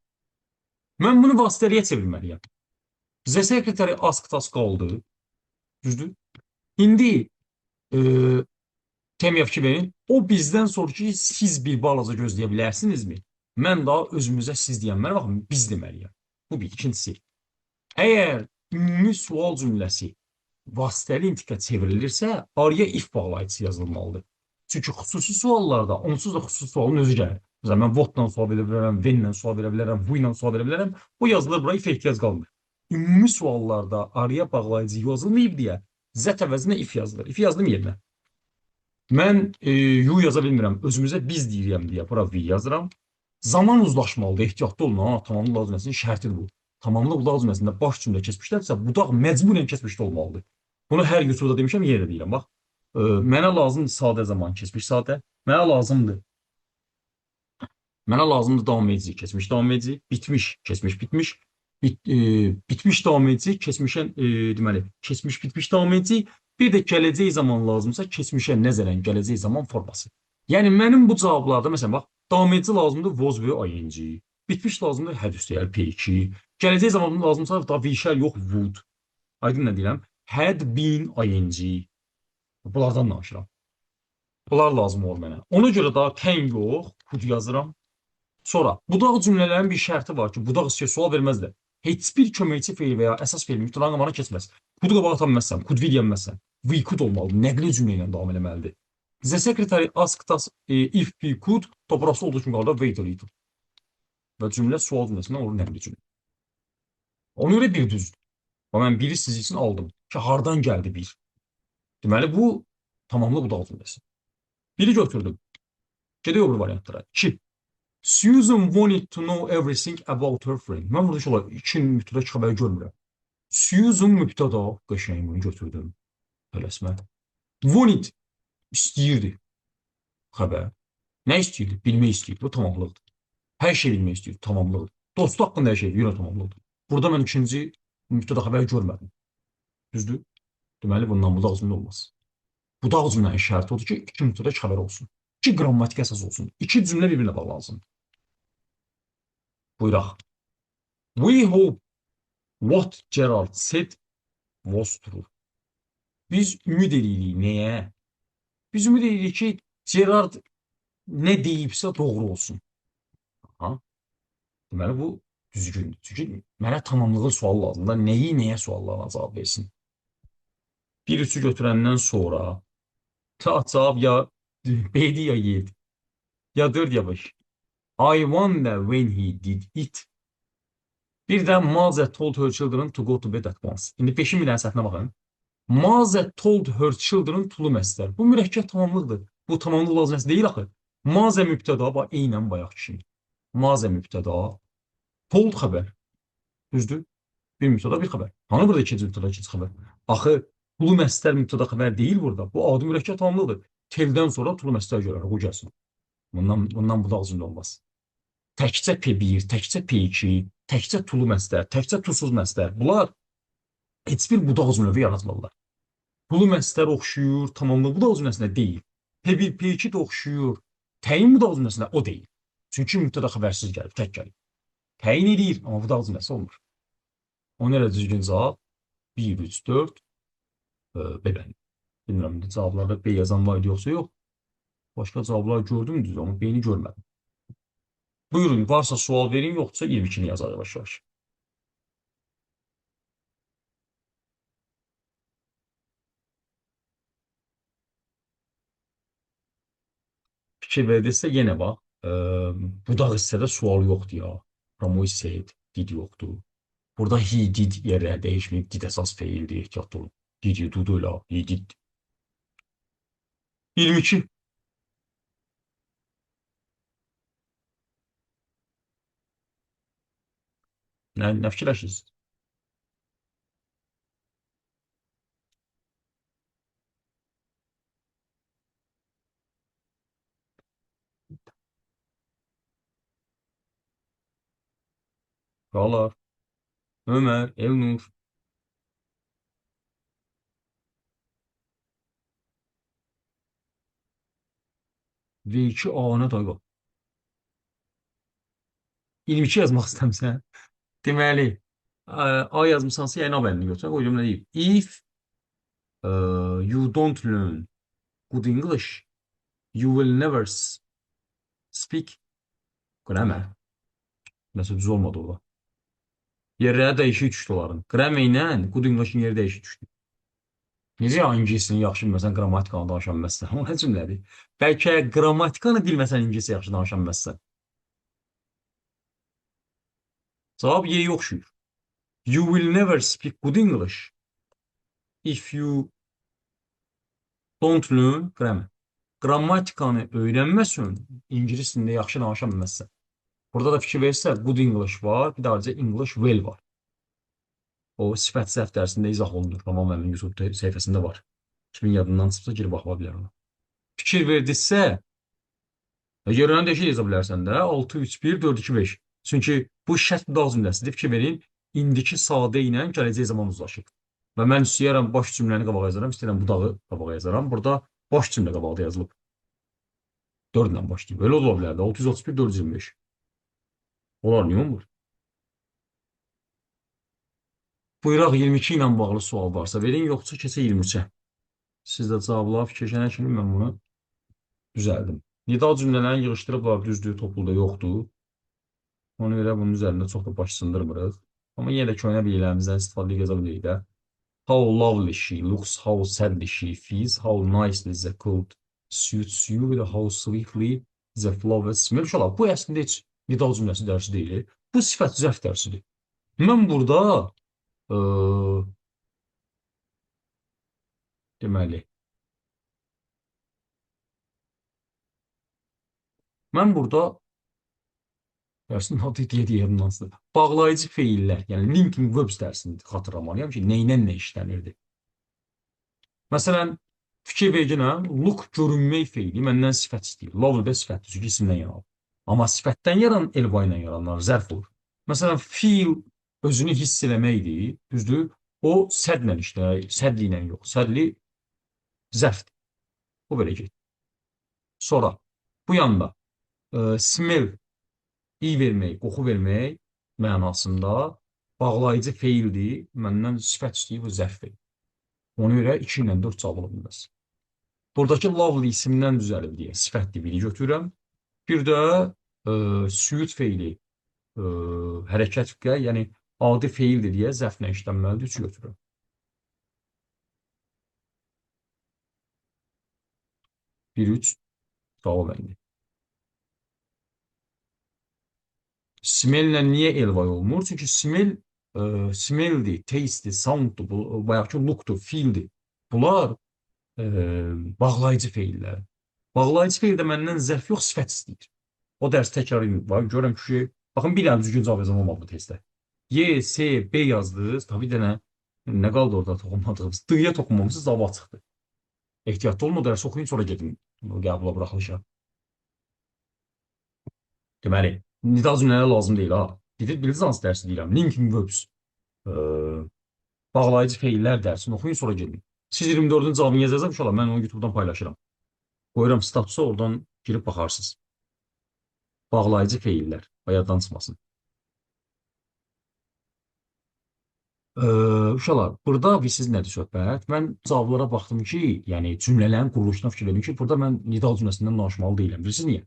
Mən bunu vasitəliyə çevirməliyəm. The secretary asked us qaldı. Düzdür? İndi e, Temyev Kiberin o bizdən sonra ki, siz bir balaca gözləyə bilərsinizmi? Mən daha özümüzə siz deyənlərə baxın, biz deməliyəm. Bu bir. İkincisi, əgər ümumi sual cümləsi vasitəli intika çevrilirsə, araya if bağlayıcısı yazılmalıdır. Çünki xüsusi suallarda onsuz da xüsusi sualın özü gəlir. Məsələn, mən what-la sual verə bilərəm, when-lə sual verə bilərəm, who-ilə sual verə bilərəm. O yazılır, bura if ehtiyac qalmır. Ümumi suallarda araya bağlayıcı yazılmayıb deyə zət əvəzinə if yazılır. If yazdım yerinə. Mən you yaza bilmirəm, özümüzə biz deyirəm deyə bura we yazıram. Zaman uzlaşmalıdır, ehtiyatlı olun. Ha, tamamlıq lazıməsinin şərtidir bu. Tamamlıq lazıməsində baş cümlə keçmişlərsə, budaq məcburən keçmişdə olmalıdır. Bunu hər YouTube'da demişəm, yerə deyirəm. Bax, mənə lazımdır sadə zaman keçmiş sadə. Mənə lazımdır. Mənə lazımdır davam edici, keçmiş davam edici, bitmiş, keçmiş bitmiş, bitmiş davam edici, keçmişə deməli, keçmiş bitmiş davam edici, bir də gələcək zaman lazımsa keçmişə nəzərən gələcək zaman forması. Yəni mənim bu cavablarda məsələn bax, davam edici lazımdır was və ing, bitmiş lazımdır had üstəgəl P2, gələcək zaman lazımsa da we shall yox would. Aydın nə deyirəm? Had been ing. Bunlardan danışıram. Bunlar lazım olur mənə. Ona görə daha can yox, could yazıram. Sonra, budaq cümlələrin bir şərti var ki, budaq istəyir sual verməzlər. Heç bir köməkçi feil və ya əsas feil mütləq amana keçməz. Kudu qabağa tanınməzsən, could we deyənməzsən. We could olmalıdır, nəqli cümlə ilə davam eləməlidir. The secretary asked us if we could, topraqsı olduğu kimi qalır, wait a little. Və cümlə sual cümləsindən olur nəqli cümlə. Ona görə bir düzdür. Və mən biri siz üçün aldım ki, hardan gəldi bir. Deməli, bu tamamlı budaq cümləsi. Biri götürdüm. Gedək öbür variantlara. 2. Susan wanted to know everything about her friend. Mən burada şöyle iki mübtəda xəbər görmürəm. Susan mübtəda, qəşəng bunu götürdüm. Tələsmə. Wanted istəyirdi xəbər. Nə istəyirdi? Bilmək istəyirdi. Bu tamamlıqdır. Hər şey bilmək istəyirdi. Tamamlıqdır. Dostu haqqında hər şey yenə tamamlıqdır. Burada mən ikinci mübtəda xəbər görmədim. Düzdür? Deməli, bundan budaq cümlə olmaz. Budaq cümlənin şərti odur ki, iki mübtəda xəbər olsun. İki qrammatik əsas olsun. İki cümlə bir-birinə bağlansın. Buyuraq. We hope what Gerald said was true. Biz ümid edirik nəyə? Biz ümid edirik ki, Gerard nə deyibsə doğru olsun. Ha? Deməli, bu düzgündür. Çünki mənə tamamlığı sual lazımdır. Nəyi nəyə suallarına cavab versin. Bir üçü götürəndən sonra cavab ya B ya 7. Ya 4 ya 5. I wonder when he did it. Bir də Mother told her children to go to bed at once. İndi 5-in bir dənə səhvinə baxın. Mother told her children tulu məsdər. Bu mürəkkəb tamamlıqdır. Bu tamamlıq lazımlısı deyil axı. Mother mübtəda, bax, eynən bayaq kimi. Mother mübtəda, told xəbər. Düzdür? Bir mübtəda, bir xəbər. Hanı burada ikinci mübtəda, ikinci xəbər? Axı, tulu məsdər mübtəda xəbər deyil burada. Bu adi mürəkkəb tamamlıqdır. Teldən sonra tulu məsdər görər, bu gəlsin. Bundan budaq cümlə olmaz. Təkcə P1, təkcə P2, təkcə tulu məsdər, təkcə tusuz məsdər. Bunlar heç bir budaq cümləvi yaratmırlar. Tulu məsdər oxşuyur, tamamlıq budaq cümləsinə deyil. P1, P2 də oxşuyur, təyin budaq cümləsinə o deyil. Çünki mübtəda xəbərsiz gəlib, tək gəlib. Təyin edir, amma budaq cümləsi olmur. Onun elə düzgün cavab 1, 3, 4 B bəndi. Bilmirəm, cavablarda B yazan var idi yoxsa yox. Başqa cavablar gördüm düz, amma B-ni görmədim. Buyurun, varsa sual verin, yoxsa 22-ni yazar yavaş-yavaş. Fikir verilirsə yenə bax, budaq hissədə sual yoxdur ya. Ramoy said, did yoxdur. Burada he did yerə dəyişməyib, did əsas feildir, ehtiyatlı olun. Did you do ilə, he did. 22. Nə fikirləşirsiniz? Qalar, Ömər, Elnur, V2A-na da yox. 22 yazmaq istəmirsən. Deməli, A yazmışsansa, yəni A bəlini götürək. O cümlə deyib. If You don't learn good English. You will never speak grammar. Nəsə düz olmadı orada. Yerləri dəyişik düşdü onların. Grammar ilə good English-in yeri dəyişik düşdü. Necə ya ingilisini yaxşı bilməsən, qrammatikanı danışa bilməzsən? O nə cümlədir? Bəlkə qrammatikanı bilməsən, ingiliscə yaxşı danışa bilməzsən. Cavab Y-yə oxşuyur. You will never speak good English if you don't learn grammar. Qrammatikanı öyrənməsən, ingilis dilində yaxşı danışa bilməzsən. Burada da fikir verirsə, good English var, bir də ayrıca English well var. O sifət səhv dərsində izah olunur. Tamam, mənim YouTube səhifəsində var. Kimin yadından çıxsa girib baxa bilər ona. Fikir verdinizsə, yerlərini dəyişik yaza bilərsən də, 6, 3, 1, 4, 2, 5. Çünki bu şərt dağ cümləsidir. Fikir verin, indiki sadə ilə gələcək zaman uzlaşıb. Və mən istəyirəm baş cümləni qabağa yazaram, istəyirəm budağı qabağa yazaram. Burada baş cümlə qabaqda yazılıb. 4 ilə başlayıb. Belə ola bilər də, 631, 425. Onlar niyə olmur? Buyuraq 22 ilə bağlı sual varsa verin, yoxsa keçə 23-ə. Siz də cavablar fikirləşənə kimi mən bunu düzəldim. Nidal cümlələrini yığışdırıblar, düzdür, topluda yoxdur. Ona görə bunun üzərində çox da baş sındırmırıq. Amma yenə də köhnə bilgilərimizdən istifadə yaza bilirik də. How lovely she looks, how sadly she feels, how nicely the coat suits you, və how sweetly the flowers smell. Uşaqlar, bu əslində heç nidal cümləsi dərsi deyil. Bu sifət zərf dərsidir. Mən burada deməli, mən burada dərsin adı deyədiyyəmdansıdır. Bağlayıcı feillər, yəni linking verbs dərsini xatırlamalıyam ki, nə ilə nə işlənirdi. Məsələn, fikir verginə, look görünmək feili məndən sifət istəyir. Lovely də sifətdir, çünki isimdən yaranır. Amma sifətdən yaranan elva ilə yaranlar zərf olur. Məsələn, feel özünü hiss eləməkdir, düzdür? O sədlə işləyir, sədli ilə yox. Sədli zərfdir. O belə get. Sonra, bu yanda smell, iy vermək, qoxu vermək mənasında bağlayıcı feildir. Məndən sifət istəyir, bu zərfdir. Ona görə 2 ilə 4 cavab ola bilməz. Buradakı lovely isimdən düzəlib deyə sifətli biri götürürəm. Bir də suit feili hərəkət, yəni adi feildir deyə zərflə işlənməlidir, 3 götürürəm. Bir, 3 cavab indi. Smell-lə niyə elvay olmur? Çünki smell-dir, taste-dir, sound-dur, bayaqki look-dur, feel-dir. Bunlar bağlayıcı feillər. Bağlayıcı feil də məndən zərf yox, sifət istəyir. O dərs təkrar edin. Görürəm ki, baxın, bir dənə düzgün cavab yazam olmadı bu testdə. Y, S, B yazdınız. Tabii də nə qaldı orada toxunmadığımız? D-yə toxunmamızı cavab çıxdı. Ehtiyatlı olma, dərs oxuyun, sonra gedin. Qəbula buraxılışa. Deməli, nidal cümlələr lazım deyil, ha. Bilirsiniz hansı dərsi deyirəm? Linking verbs. Bağlayıcı feillər dərsini oxuyun, sonra gedin. Siz 24-cü cavabını yazacaqsınız, inşallah mən onu YouTube-dan paylaşıram. Qoyuram statusa, oradan girib baxarsınız. Bağlayıcı feillər, yaddan çıxmasın. Uşaqlar, burada siz nədir söhbət? Mən cavablara baxdım ki, yəni cümlələrin quruluşuna fikir verin ki, burada mən nidal cümləsindən danışmalı deyiləm. Bilirsiniz niyə?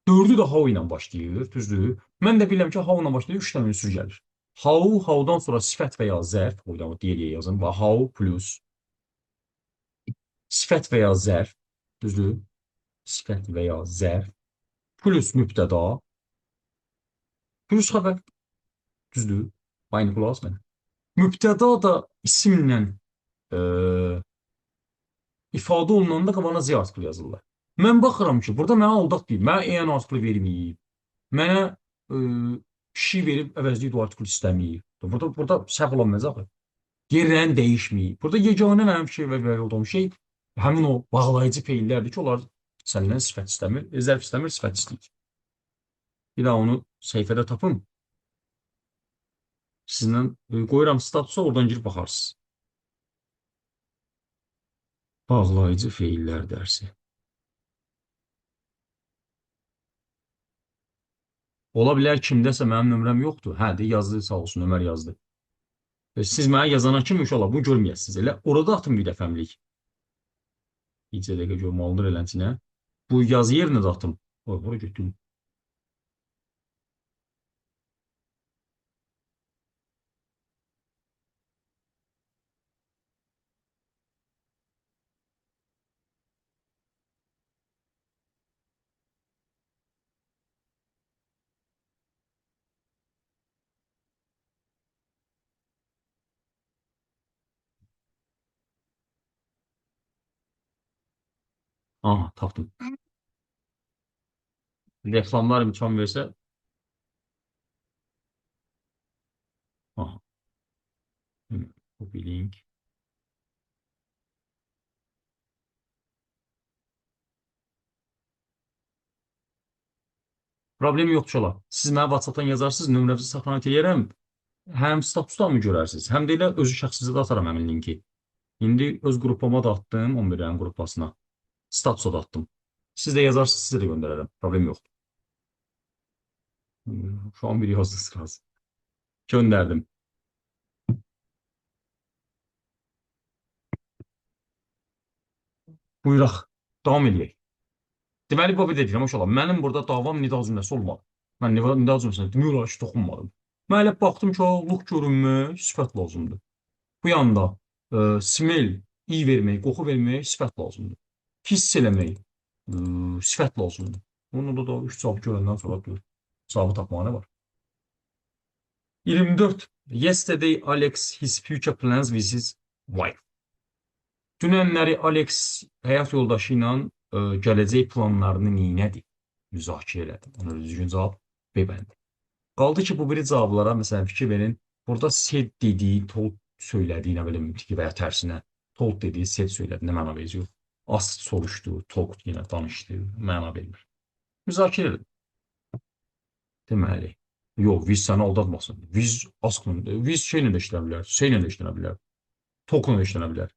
4-ü də how ilə başlayır, düzdür? Mən də bilirəm ki, how ilə başlayır, 3 dənə ünsür gəlir. How, how-dan sonra sifət və ya zərf, oradan deyə yazın, və how plus sifət və ya zərf, düzdür? Sifət və ya zərf plus mübtəda plus xəbər, düzdür? Aynı qulaq mənə. Mübtəda da isimlə ifadə olunanda qabağına Z artiklı yazırlar. Mən baxıram ki, burada mənə aldaq deyil, mənə EN artiklı verməyib, mənə kişi verib əvəzliyik o artiklı istəməyib. Burada səhv olanmayacaq. Yerlərini dəyişməyib. Burada yeganə mənim fikir və olduğum şey həmin o bağlayıcı feillərdir ki, onlar səndən sifət istəmir, zərf istəmir, sifət istəyir. Bir daha onu səhifədə tapın. Sizdən qoyuram statusa, oradan girib baxarsınız. Bağlayıcı feillər dərsi. Ola bilər kimdəsə mənim nömrəm yoxdur. Hə, de yazdı, sağ olsun, Ömər yazdı. Siz mənə yazana kimi inşallah bunu görməyəsiniz. Elə orada atın bir dəfəmlik. İcə dəqiqə görməlidir elənçinə. Bu yazı yerinə də atım. Bura götürüm. Aha, tapdım. Reklamlar imkan versə. Aha. Bu bir link. Problem yoxdur ola. Siz mənə WhatsApp-dan yazarsınız, nömrənizi saxlanı eləyərəm. Həm statusdan mı görərsiniz, həm də elə özü şəxsinizə də ataram həmin linki. İndi öz qrupuma da atdım, 11-lərin qrupasına. Statusa da attım. Siz də yazarsınız, sizə də göndərərəm. Problem yoxdur. Şu an biri yazdı sırası. Gönderdim. Buyuraq. Davam edək. Deməli, bu bir də deyirəm, maşallah. Mənim burada davam nida cümləsi olmadı. Mən nida cümləsində demək olar ki, toxunmadım. Mən elə baxdım ki, look görünmək sifət lazımdır. Bu yanda smell, iyi vermək, qoxu vermək sifət lazımdır. Hiss eləmək sifət lazımdır. Bunu da 3 cavab görəndən sonra dur. Cavabı tapmağa nə var? 24. Yesterday Alex his future plans with his wife. Dünənləri Alex həyat yoldaşı ilə gələcək planlarını neynədi? Müzakirə elədi. Ona düzgün cavab B bəndi. Qaldı ki, bu biri cavablara məsələn fikir verin. Burada said dediyi, told söylediği nə bilim ki və ya tərsinə told dediyi said söyledi nə məna verir? Asked soruşdu, talked yenə danışdı, məna vermir. Müzakirə edin. Deməli, yox, biz səni aldatmasın. Biz asked, biz şeylə də işlənə bilər, şeylə də işlənə bilər, talkla da işlənə bilər.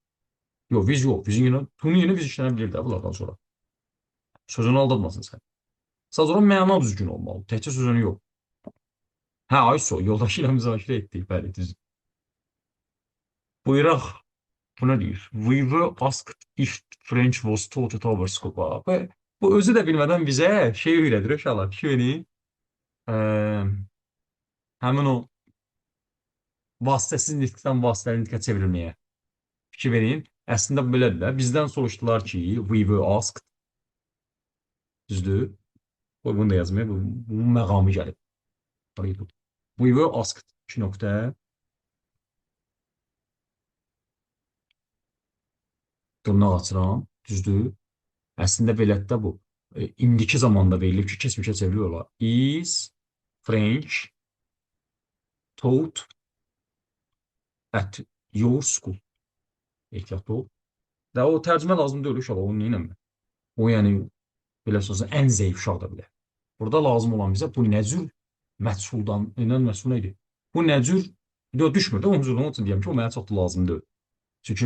Yox, biz yox, bizim yenə, bunu yenə biz işlənə bilir də bunlardan sonra. Sözünü aldatmasın sən. Sadəcə olaraq məna düzgün olmalı, təkcə sözünü yox. Hə, ayso, yoldaşı ilə müzakirə etdik, bəli, düzdür. Buyuraq, bu nə deyir? We were asked if French was taught at our school. Bu özü də bilmədən bizə şey öyrədir, uşaqlar, fikrini, həmin o vasitəsiz nitqdən vasitəli nitqə çevrilməyə fikir verin. Əslində belədir də, bizdən soruşdular ki, we were asked, düzdür? Bunu da yazmaya, bunun məqamı gəlib. We were asked, 2 nöqtə. Dırnaq açıram, düzdür? Əslində belədir də bu. İndiki zamanda verilib ki, keçmişə çeviriyorlar. Is French taught at your school. Ehtiyatlı ol. Və o tərcümə lazım deyil uşaq, onu neynəmə. O yəni, belə sözün ən zəif uşaq da bilər. Burada lazım olan bizə bu nə cür məhsuldan, məhsul nə idi? Bu nə cür, düşmür də, onun üçün deyəm ki, o mənə çox da lazım deyil. Çünki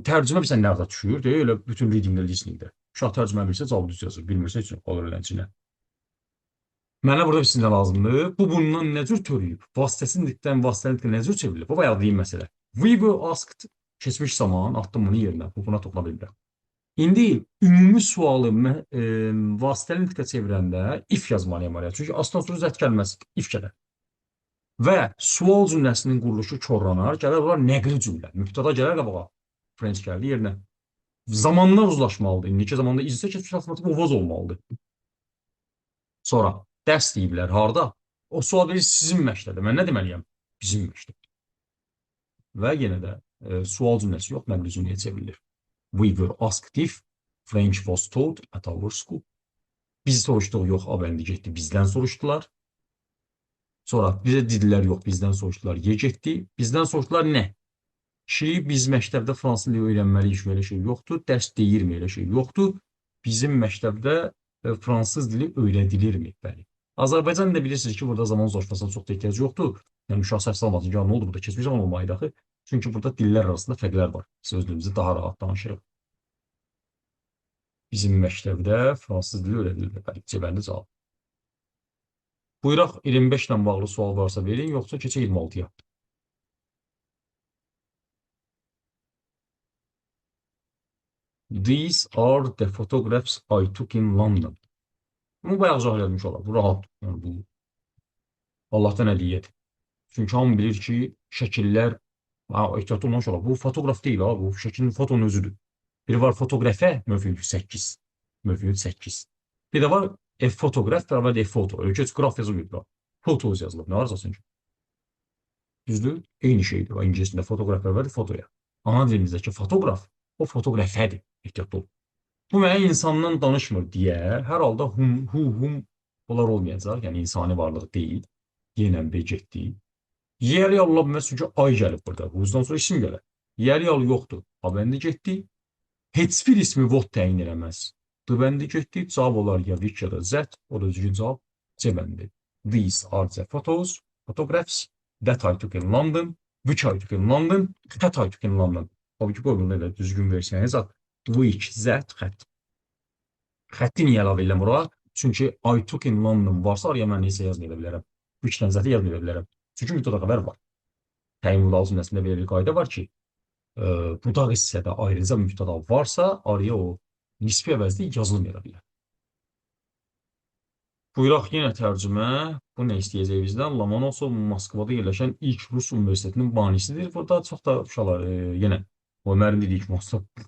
tərcümə bilsən nədə düşür, deyil, elə bütün reading-də, listening-də. Uşaq tərcümə bilsə, cavabı düz yazır, bilmirsə üçün olur elənçinə. Mənə burada bir sinə lazımdır. Bu bundan nə cür törüyüb? Vasitəsiz nitqdən vasitəli nitqə nə cür çevrilir? Bu bayağı deyim məsələ. We were asked, keçmiş zaman, atdım bunu yerinə, bu buna toxuna bilmirəm. İndi ümumi sualı vasitəli nitqə çevirəndə if yazmalıyam araya. Çünki aslan sonra zət gəlməz, if gələr. Və sual cümləsinin quruluşu korlanar, gələr olar nəqli cümlə. Mübtəda gələr qabağa, French gəldi yerinə. Zamanla uzlaşmalıdır. İndiki zamanda izlsə keçmiş avtomatik uvaz olmalıdır. Sonra dərs deyiblər, harda? O sual verir, sizin məktəbdə. Mən nə deməliyəm? Bizim məktəbdə. Və yenə də sual cümləsi yox, nəqli cümləyə çevrilir. We were asked if French was taught at our school. Biz soruşduq, yox, abəndi getdi, bizdən soruşdular. Sonra bizə dedilər, yox, bizdən soruşdular, ye getdi. Bizdən soruşdular, nə? Ki, biz məktəbdə fransız dili öyrənməliyik, belə şey yoxdur. Dərs deyirmi, elə şey yoxdur. Bizim məktəbdə fransız dili öyrədilirmi? Bəli. Azərbaycan da bilirsiniz ki, burada zaman zorlaşmasına çox da ehtiyac yoxdur. Yəni, uşaq səhv salmasın ki, nə oldu burada? Keçmiş zaman olmaydı axı. Çünki burada dillər arasında fərqlər var. Sözlüyümüzü daha rahat danışırıq. Bizim məktəbdə fransız dili öyrədilir. Bəli, cəbəndə cavab. Buyuraq, 25 ilə bağlı sual varsa verin, yoxsa keçək 26-ya. These are the photographs I took in London. Bunu bayağı izah edilmiş olar. Bu rahat. Yəni, bu Allahdan hədiyyədir. Çünki hamı bilir ki, şəkillər ehtiyatlı olmamış olar. Bu fotoqraf deyil ha, bu şəklin fotonun özüdür. Biri var fotoqrafə möfül 8. Möfül 8. Bir də var fotoqraf, bir də var foto. Öyle ki, qraf yazılmıyor da. Fotos yazılır. Ne varsa çünkü. Düzdür? Eyni şeydir. O İngiliscəsində fotoqraf var, fotoya. Ana dilimizdəki fotoqraf o fotoqrafədir. Ehtiyatlı ol. Bu mənə insandan danışmır deyə hər halda hum bunlar olmayacaq. Yəni insani varlıq deyil. Yenə B getdi. Yerli Allah bilməz çünki ay gəlib burada. Buzdan sonra isim gələr. Yerli yol yoxdur. A bəndə getdi. Heç bir ismi vot təyin eləməz. D bəndə getdi. Cavab olar ya Vic ya da Z. O da düzgün cavab C bəndi. These are the photographs that I took in London, which I took in London, that I took in London. Tabii ki qoyulur elə düzgün versiyanı zat. Which, Z, xətt. Xətti niyə əlavə edirəm bura? Çünki I took in London varsa araya mən isə yazmaya bilərəm. Which-dən zəti yazmaya bilərəm. Çünki mütləq xəbər var. Təyin vurdalı cümləsində belə bir qayda var ki, budaq hissədə ayrıca mübtəda varsa, araya o nisbi əvəzli yazılmaya bilər. Buyuraq yenə tərcümə. Bu nə istəyəcək bizdən? Lomonosov Moskvada yerləşən ilk Rus universitetinin banisidir. Burada çox da uşaqlar yenə o müəllim dediyi kimi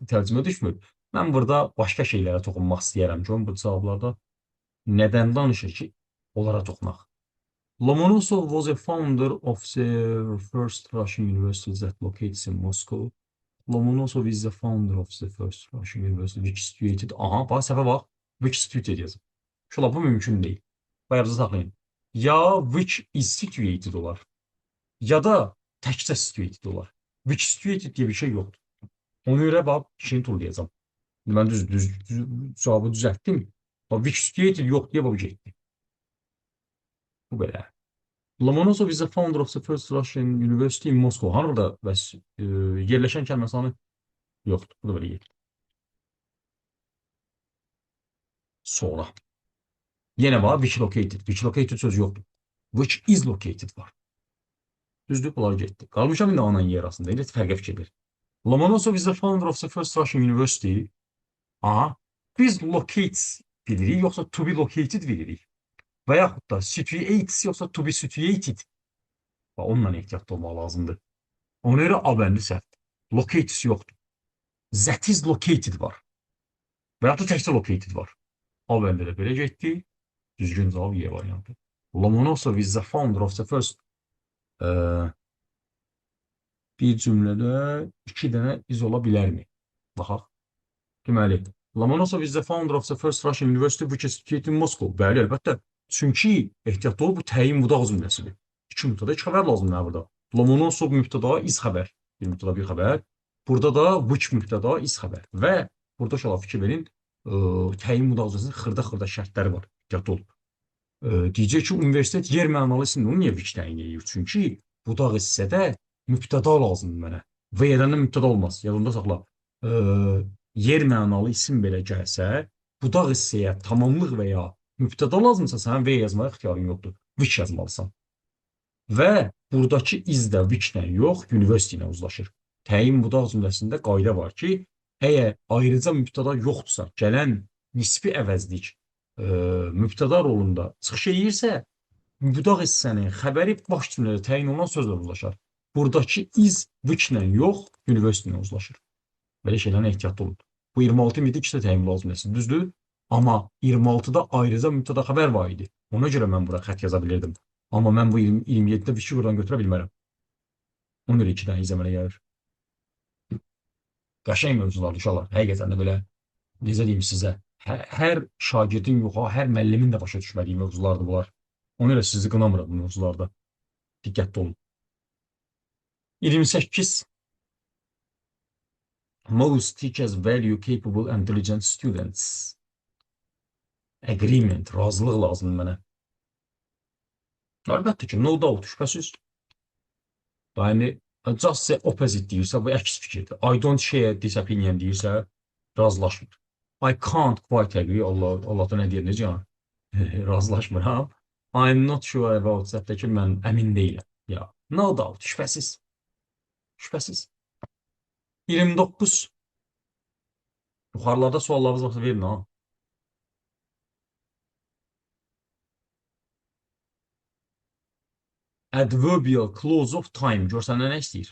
tərcümə düşmür. Mən burada başqa şeylərə toxunmaq istəyərəm ki, bu cavablarda nədən danışır ki, onlara toxunaq. Lomonosov was a founder of the first Russian university that locates in Moscow. Lomonosov is the founder of the first Russian university which situated. Aha, bax, səhvə bax. Which situated yazıb. Şola bu mümkün deyil. Bayarınızı saxlayın. Ya which is situated olar. Ya da təkcə situated olar. Which situated diye bir şey yoxdur. Ona görə bax, işini turlayacağım. Mən düz cavabı düzəltdim. Bax, which situated yox deyə bu getdi. Bu belə. Lomonosov is the founder of the first Russian university in Moscow. Hanı burada bəs yerləşən kəlməsi hanı? Yoxdur. Bu da belə getdi. Sonra. Yenə var, which located. Which located sözü yoxdur. Which is located var. Düzdür, bunlar getdi. Qalmışam indi anan yer arasında. Elə fərqə fikir ver. Lomonosov is the founder of the first Russian university. Aha. Biz locates bilirik, yoxsa to be located bilirik. Və yaxud da situates, yoxsa to be situated. Onunla ehtiyatlı olmaq lazımdır. Ona görə A bəndi səhvdir. Locates yoxdur. That is located var. Və yaxud da təkcə located var. A bəndə də belə getdi. Düzgün cavab Y variantı. Lomonosov is the founder of the first bir cümlədə 2 dənə iz ola bilərmi? Baxaq. Deməli, Lomonosov is the founder of the first Russian university which is situated in Moscow. Bəli, əlbəttə. Çünki ehtiyatlı ol, bu təyin mudaq cümləsidir. 2 mübtəda 2 xəbər lazımdır mənə burada. Lomonosov mübtəda iz xəbər. Bir mübtəda bir xəbər. Burada da which mübtəda iz xəbər. Və burada şəla fikir verin, təyin mudaq cümləsinin xırda şərtləri var. Ehtiyatlı ol. Deyəcək ki, universitet yer mənalı isimdir. Onu niyə which təyin edir? Çünki budaq hissədə mübtəda lazımdır mənə. Və yerdən də mübtəda olmaz. Yadında saxla. Yer mənalı isim belə gəlsə, budaq hissəyə tamamlıq və ya mübtəda lazımsa, sənin V yazmaya ixtiyarın yoxdur. Which yazmalısan. Və buradakı iz də which-lə yox, university ilə uzlaşır. Təyin budaq cümləsində qayda var ki, əgər ayrıca mübtəda yoxdursa, gələn nisbi əvəzlik mübtəda rolunda çıxış edirsə, budaq hissənin xəbəri baş cümlədə təyin olunan sözlə uzlaşar. Buradakı iz which-lə yox, university ilə uzlaşır. Belə şeylərə ehtiyatlı olun. Bu 26 midi 2 də təyin lazımdır, düzdür? Amma 26-da ayrıca mübtəda xəbər var idi. Ona görə mən bura xətt yaza bilirdim. Amma mən bu 27-də bir şey buradan götürə bilmərəm. Ona görə 2 dənə izləmələ gəlir. Qəşəng mövzulardır uşaqlar. Həqiqətən də belə, necə deyim sizə, hər şagirdin yox, hər müəllimin də başa düşmədiyi mövzulardır bunlar. Ona görə sizi qınamıram bu mövzularda. Diqqətli olun. 28. Most teachers value capable and intelligent students. Agreement, razılıq lazımdır mənə. Əlbəttə ki, no doubt, şübhəsiz. Yəni, just say opposite deyirsə, bu əks fikirdir. I don't share this opinion deyirsə, razılaşmır. I can't quite agree, Allah'tan nə deyir, necə yəni? Razılaşmıram. I'm not sure about that, ki, mən əmin deyiləm. Ya, no doubt, şübhəsiz. Şübhəsiz. 29. Yuxarılarda suallarınız varsa verin ha. Adverbial clause of time. Görsən nə istəyir?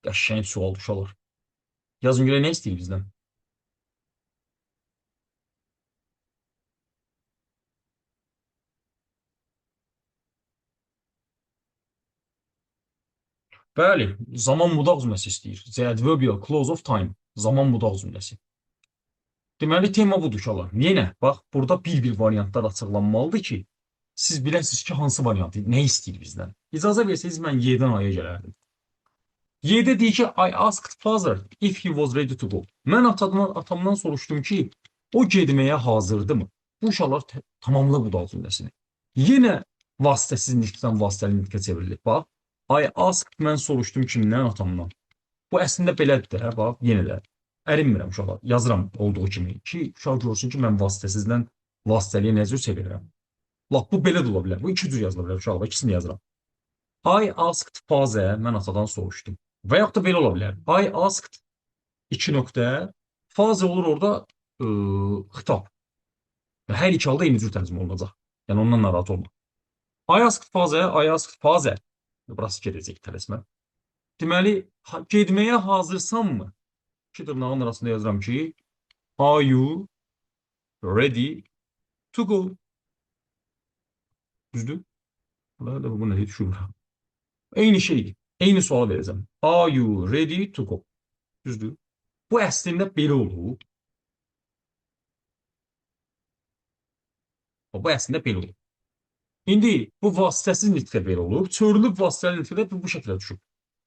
Qəşəng sual uşaqlar. Yazın görə nə istəyir bizdən? Bəli, zaman mudaq cümləsi istəyir. The adverbial clause of time. Zaman mudaq cümləsi. Deməli, tema budur uşaqlar. Yenə, bax, burada bir-bir variantlar açıqlanmalıdır ki, siz biləsiniz ki, hansı variantı, nə istəyir bizdən. İcazə versəniz, mən Y-dən A-ya gələrdim. Y-də deyir ki, I asked father if he was ready to go. Mən atamdan soruşdum ki, o getməyə hazırdırmı? Bu uşaqlar tamamla budaq cümləsini. Yenə vasitəsiz nitqdən vasitəli nitqə çevrilir. Bax, I asked, mən soruşdum kimdən? Atamdan. Bu əslində belədir də, bax, yenə də. Ərinmirəm uşaqlar. Yazıram olduğu kimi ki, uşaq görsün ki, mən vasitəsizdən vasitəliyə nə cür çevirirəm. Lap bu belə də ola bilər. Bu iki cür yazıla bilər uşaqlar. İkisini yazıram. I asked father, mən atadan soruşdum. Və yaxud da belə ola bilər. I asked 2 nöqtə, father olur orada xitab. Hər iki halda eyni cür tərcümə olunacaq. Yəni ondan narahat olma. I asked father, I asked father. Burası gedəcək tələsmə. Deməli, getməyə hazırsanmı? İki dırnağın arasında yazıram ki, are you ready to go? Düzdür? Burada bu nəyi düşünürəm. Eyni şeydir. Eyni sual verəcəm. Are you ready to go? Düzdür? Bu əslində belə olur. Bu əslində belə olur. İndi bu vasitəsiz nitqə belə olur. Çörülüb vasitəli nitqə bu şəkildə düşüb.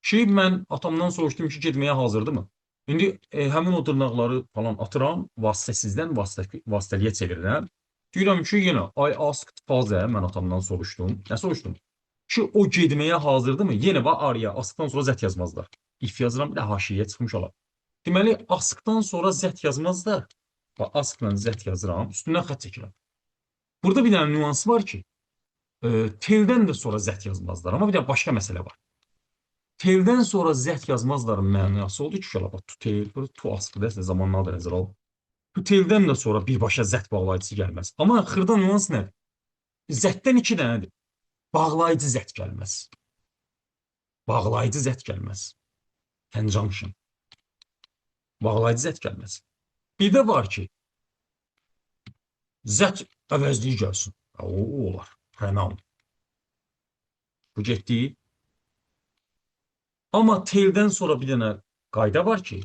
Ki, mən atamdan soruşdum ki, getməyə hazırdırmı? İndi həmin o dırnaqları falan atıram, vasitəsizdən vasitəliyə çevirirəm. Deyirəm ki, yenə I asked father, mən atamdan soruşdum. Nə soruşdum? Ki, o getməyə hazırdırmı? Yenə var araya, askdan sonra zət yazmazlar. If yazıram, bir də haşiyə çıxmış olar. Deməli, askdan sonra zət yazmazlar. Bax, askla zət yazıram, üstündən xət çəkirəm. Burada bir dənə nüans var ki, teldən də sonra zət yazmazlar. Amma bir də başqa məsələ var. Teldən sonra zət yazmazların mənası oldu ki, bax, to tel, to askı dəsə zamanlar da nəzər al. To teldən də sonra birbaşa zət bağlayıcısı gəlməz. Amma xırda nüans nədir? Zətdən iki dənədir. Bağlayıcı zət gəlməz. Bağlayıcı zət gəlməz. Conjunction. Bağlayıcı zət gəlməz. Bir də var ki, zət əvəzliyi gəlsin. O olar. Pronoun. Bu getdi. Amma teldən sonra bir dənə qayda var ki,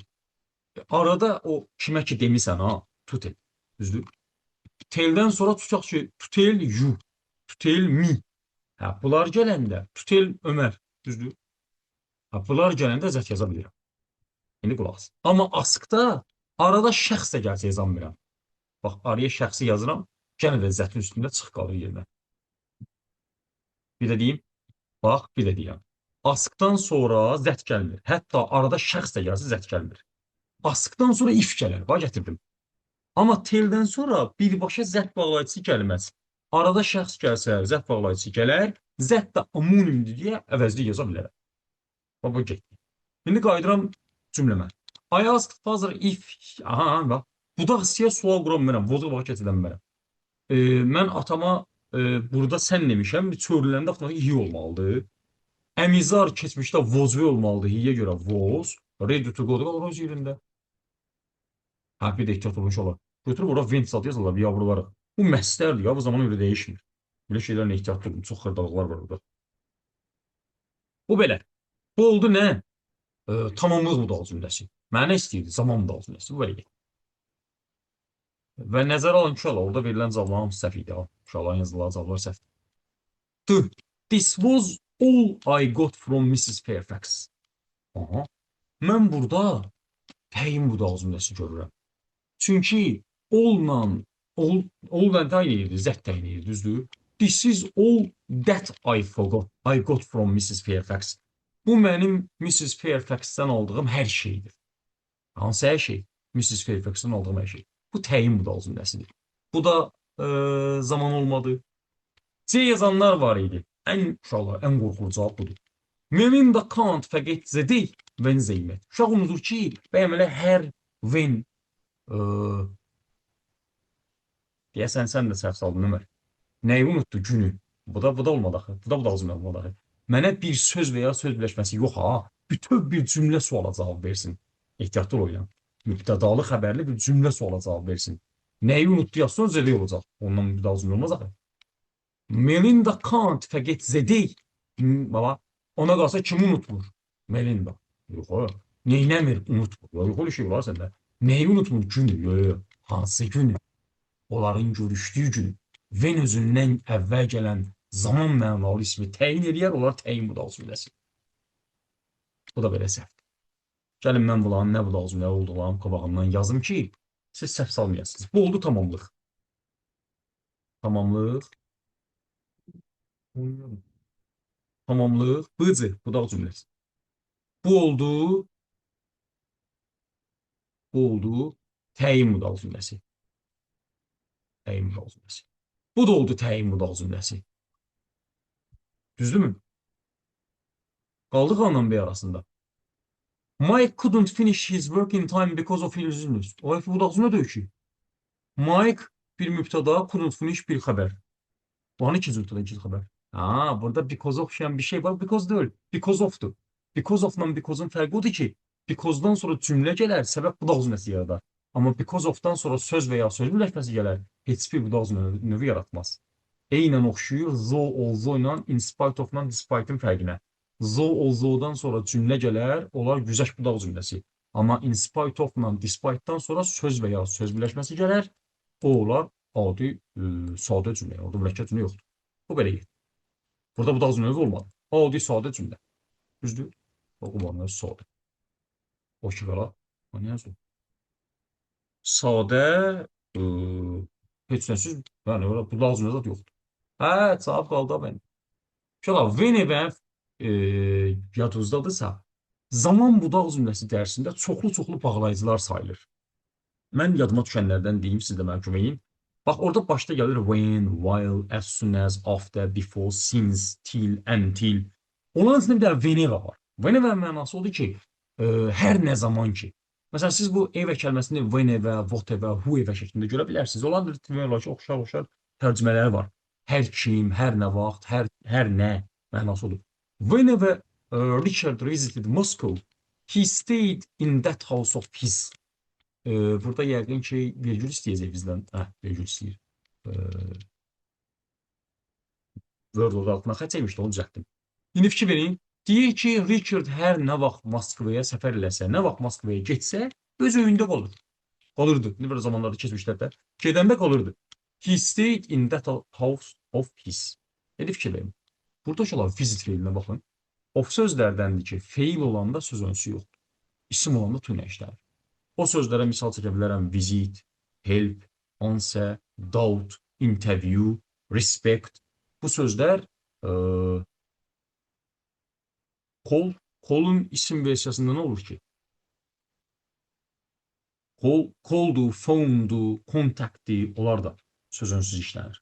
arada o kimə ki demisən ha, to tel. Düzdür? Teldən sonra tutaq ki, to tel you, to tel me. Hə, bunlar gələndə to tel Ömər. Düzdür? Hə, bunlar gələndə zət yaza bilirəm. İndi qulaq as. Amma askda arada şəxs də gəlsə yaza bilmirəm. Bax, araya şəxsi yazıram, yenə də zətin üstündə çıx qalır yerinə. Bir də deyim, bax, bir də deyəm. Askdan sonra zət gəlmir. Hətta arada şəxs də gəlsə zət gəlmir. Askdan sonra if gələr. Bax, gətirdim. Amma teldən sonra birbaşa zət bağlayıcısı gəlməz. Arada şəxs gəlsə zət bağlayıcısı gələr. Zət də amunimdir deyə əvəzli yaza bilərəm. Bax, bu getdi. İndi qayıdıram cümləmə. I asked father if... Aha, bax. Budaq istəyə sual qura bilmərəm. Vozu bax, keçidən bilmərəm. Mən atama burada sən demişəm, çörüləndə avtomatik hi olmalıdır. Əmizar keçmişdə vozvi olmalıdır. Hiyə görə voz. Ready to go da qalır öz yerində. Hə, bir də ehtiyat olmuş olar. Götürüb ora vent zat yazırlar, yavruları. Bu məstərdir ya, bu zaman öyle değişmir. Belə şeylərin ehtiyatlı olun. Çox xırdalıqlar var orada. Bu belə. Bu oldu nə? Tamamlıq budal cümləsi. Mənə istəyirdi, zaman budal cümləsi. Bu belə. Və nəzərə alın ki, orada verilən cavabların hamısı səhv idi. Uşaqların yazılan cavablar səhv. This was all I got from Mrs. Fairfax. Aha. Mən burada təyin budal cümləsi görürəm. Çünki all və təyin edirdi, zət təyin edirdi, düzdür? This is all that I forgot. I got from Mrs. Fairfax. Bu mənim Mrs. Fairfax'dan aldığım hər şeydir. Hansı hər şey? Mrs. Fairfax'dan aldığım hər şey. Bu təyin budal cümləsidir. Bu da zaman olmadı. C yazanlar var idi. Uşaqlar, ən qorxulu cavab budur. Melinda can't forget the day when they met. Uşaq unudur ki, bəyəm elə hər when deyəsən sən də səhv saldın Ömər. Nəyi unutdu? Günü. Bu da olmadı axı. Bu da olmadı olmadı axı. Mənə bir söz və ya söz birləşməsi yox ha. Bütöv bir cümlə suala cavab versin. Ehtiyatlı olun. Mübtədalı xəbərli bir cümlə suala cavab versin. Nəyi unutdu yazsa özəli olacaq. Ondan bir daha cümlə olmaz axı. Melinda can't forget the day. Baba, ona qalsa kim unutmur? Melinda. Yox o. Neynəmir unutmur. Yox öyle şey var səndə. Nəyi unutmur? Günü. Yox. Hansı günü? Onların görüşdüyü gün Venüsündən əvvəl gələn zaman mənalı ismi təyin eləyər, onlar təyin budal cümləsi. Bu da belə səhvdir. Gəlin mən bunların nə budal cümlə olduğunu qabağımdan yazım ki, siz səhv salmayasınız. Bu oldu tamamlıq. Tamamlıq. Tamamlıq. Bıcı budal cümləsi. Bu oldu. Bu oldu. Təyin budal cümləsi. Təyin budal cümləsi. Bu da oldu təyin budal cümləsi. Düzdürmü? Qaldıq A-la B arasında. Mike couldn't finish his work in time because of his illness. O budal cümlə deyil ki. Mike bir mübtəda, couldn't finish bir xəbər. Bu hanı ikinci mübtəda, ikinci xəbər? Ha, burada because oxşayan bir şey var. Because deyil. Because of'dur. Because of'la because'un fərqi odur ki, because'dan sonra cümlə gələr, səbəb budal cümləsi yaradar. Amma because of'dan sonra söz və ya söz birləşməsi gələr, heç bir budal növü yaratmaz. Eynən oxşuyur though, although ilə in spite of-la despite-in fərqinə. Though, although-dan sonra cümlə gələr, onlar güzəşt budal cümləsi. Amma in spite of-la despite-dan sonra söz və ya söz birləşməsi gələr, o olar adi sadə cümlə. Orada mürəkkəb cümlə yoxdur. Bu belə gedir. Burada budal cümləsi olmadı. Adi sadə cümlə. Düzdür? Oxumanlar sadə. O ki qala. O nə yazır? Sadə heç nəsiz, yəni budal cümlə zad yoxdur. Hə, cavab qaldı mənim. Şöyle Venevə yadızdadırsa, zaman budal cümləsi dərsində çoxlu-çoxlu bağlayıcılar sayılır. Mən yadıma düşənlərdən deyim, siz də mənə kömək edin. Bax, orada başda gəlir when, while, as soon as, after, before, since, till, until. Onların içində bir dənə Venevə var. Venevə mənası odur ki, hər nə zaman ki. Məsələn, siz bu evə kəlməsini whenever, whatever, whoever şəklində görə bilərsiniz. Onların da oxşar tərcümələri var. Hər kim, hər nə vaxt, hər nə mənası olur. Whenever Richard visited Moscow, he stayed in that house of his. Burada yəqin ki, vergül istəyəcək bizdən. Vergül istəyir. Word orada altına xət çəkmişdi, onu düzəltdim. İndi fikir verin. Deyir ki, Richard hər nə vaxt Moskvaya səfər eləsə, nə vaxt Moskvaya getsə, öz öyündə qalır. Qalırdı. Ne böyle zamanlarda keçmişlərdə. Gedəndə qalırdı. He stayed in that house of his. Nə fikir verin. Burada olan visit feilinə baxın. Of sözlərdəndir ki, feil olanda söz önsü yoxdur. İsim olanda tüynə işlənir. O sözlərə misal çəkə bilərəm. Visit, help, answer, doubt, interview, respect. Bu sözlər kolun isim versiyasında nə olur ki? Koldu, phone'du, contact'di, onlar da söz önsüz işlənir.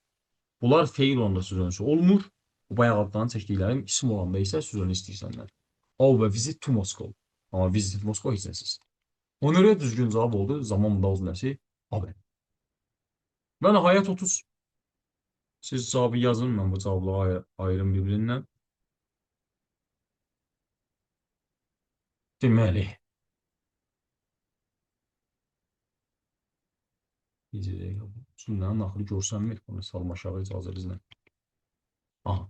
Bunlar feil olanda söz önsüz olmur. Bu bayaq adlarını çəkdiklərim isim olanda isə söz önü istəyirsənlər. All və visit to Moscow. Amma visit Moscow heç nəsiz. Ona görə düzgün cavab oldu. Zaman budal cümləsi AB. Və nəhayət 30. Siz cavabı yazın, mən bu cavabları ayırım bir-birindən. Deməli. Cümlənin axırı görsənmir. Bunu salım aşağı icazənizlə. Aha.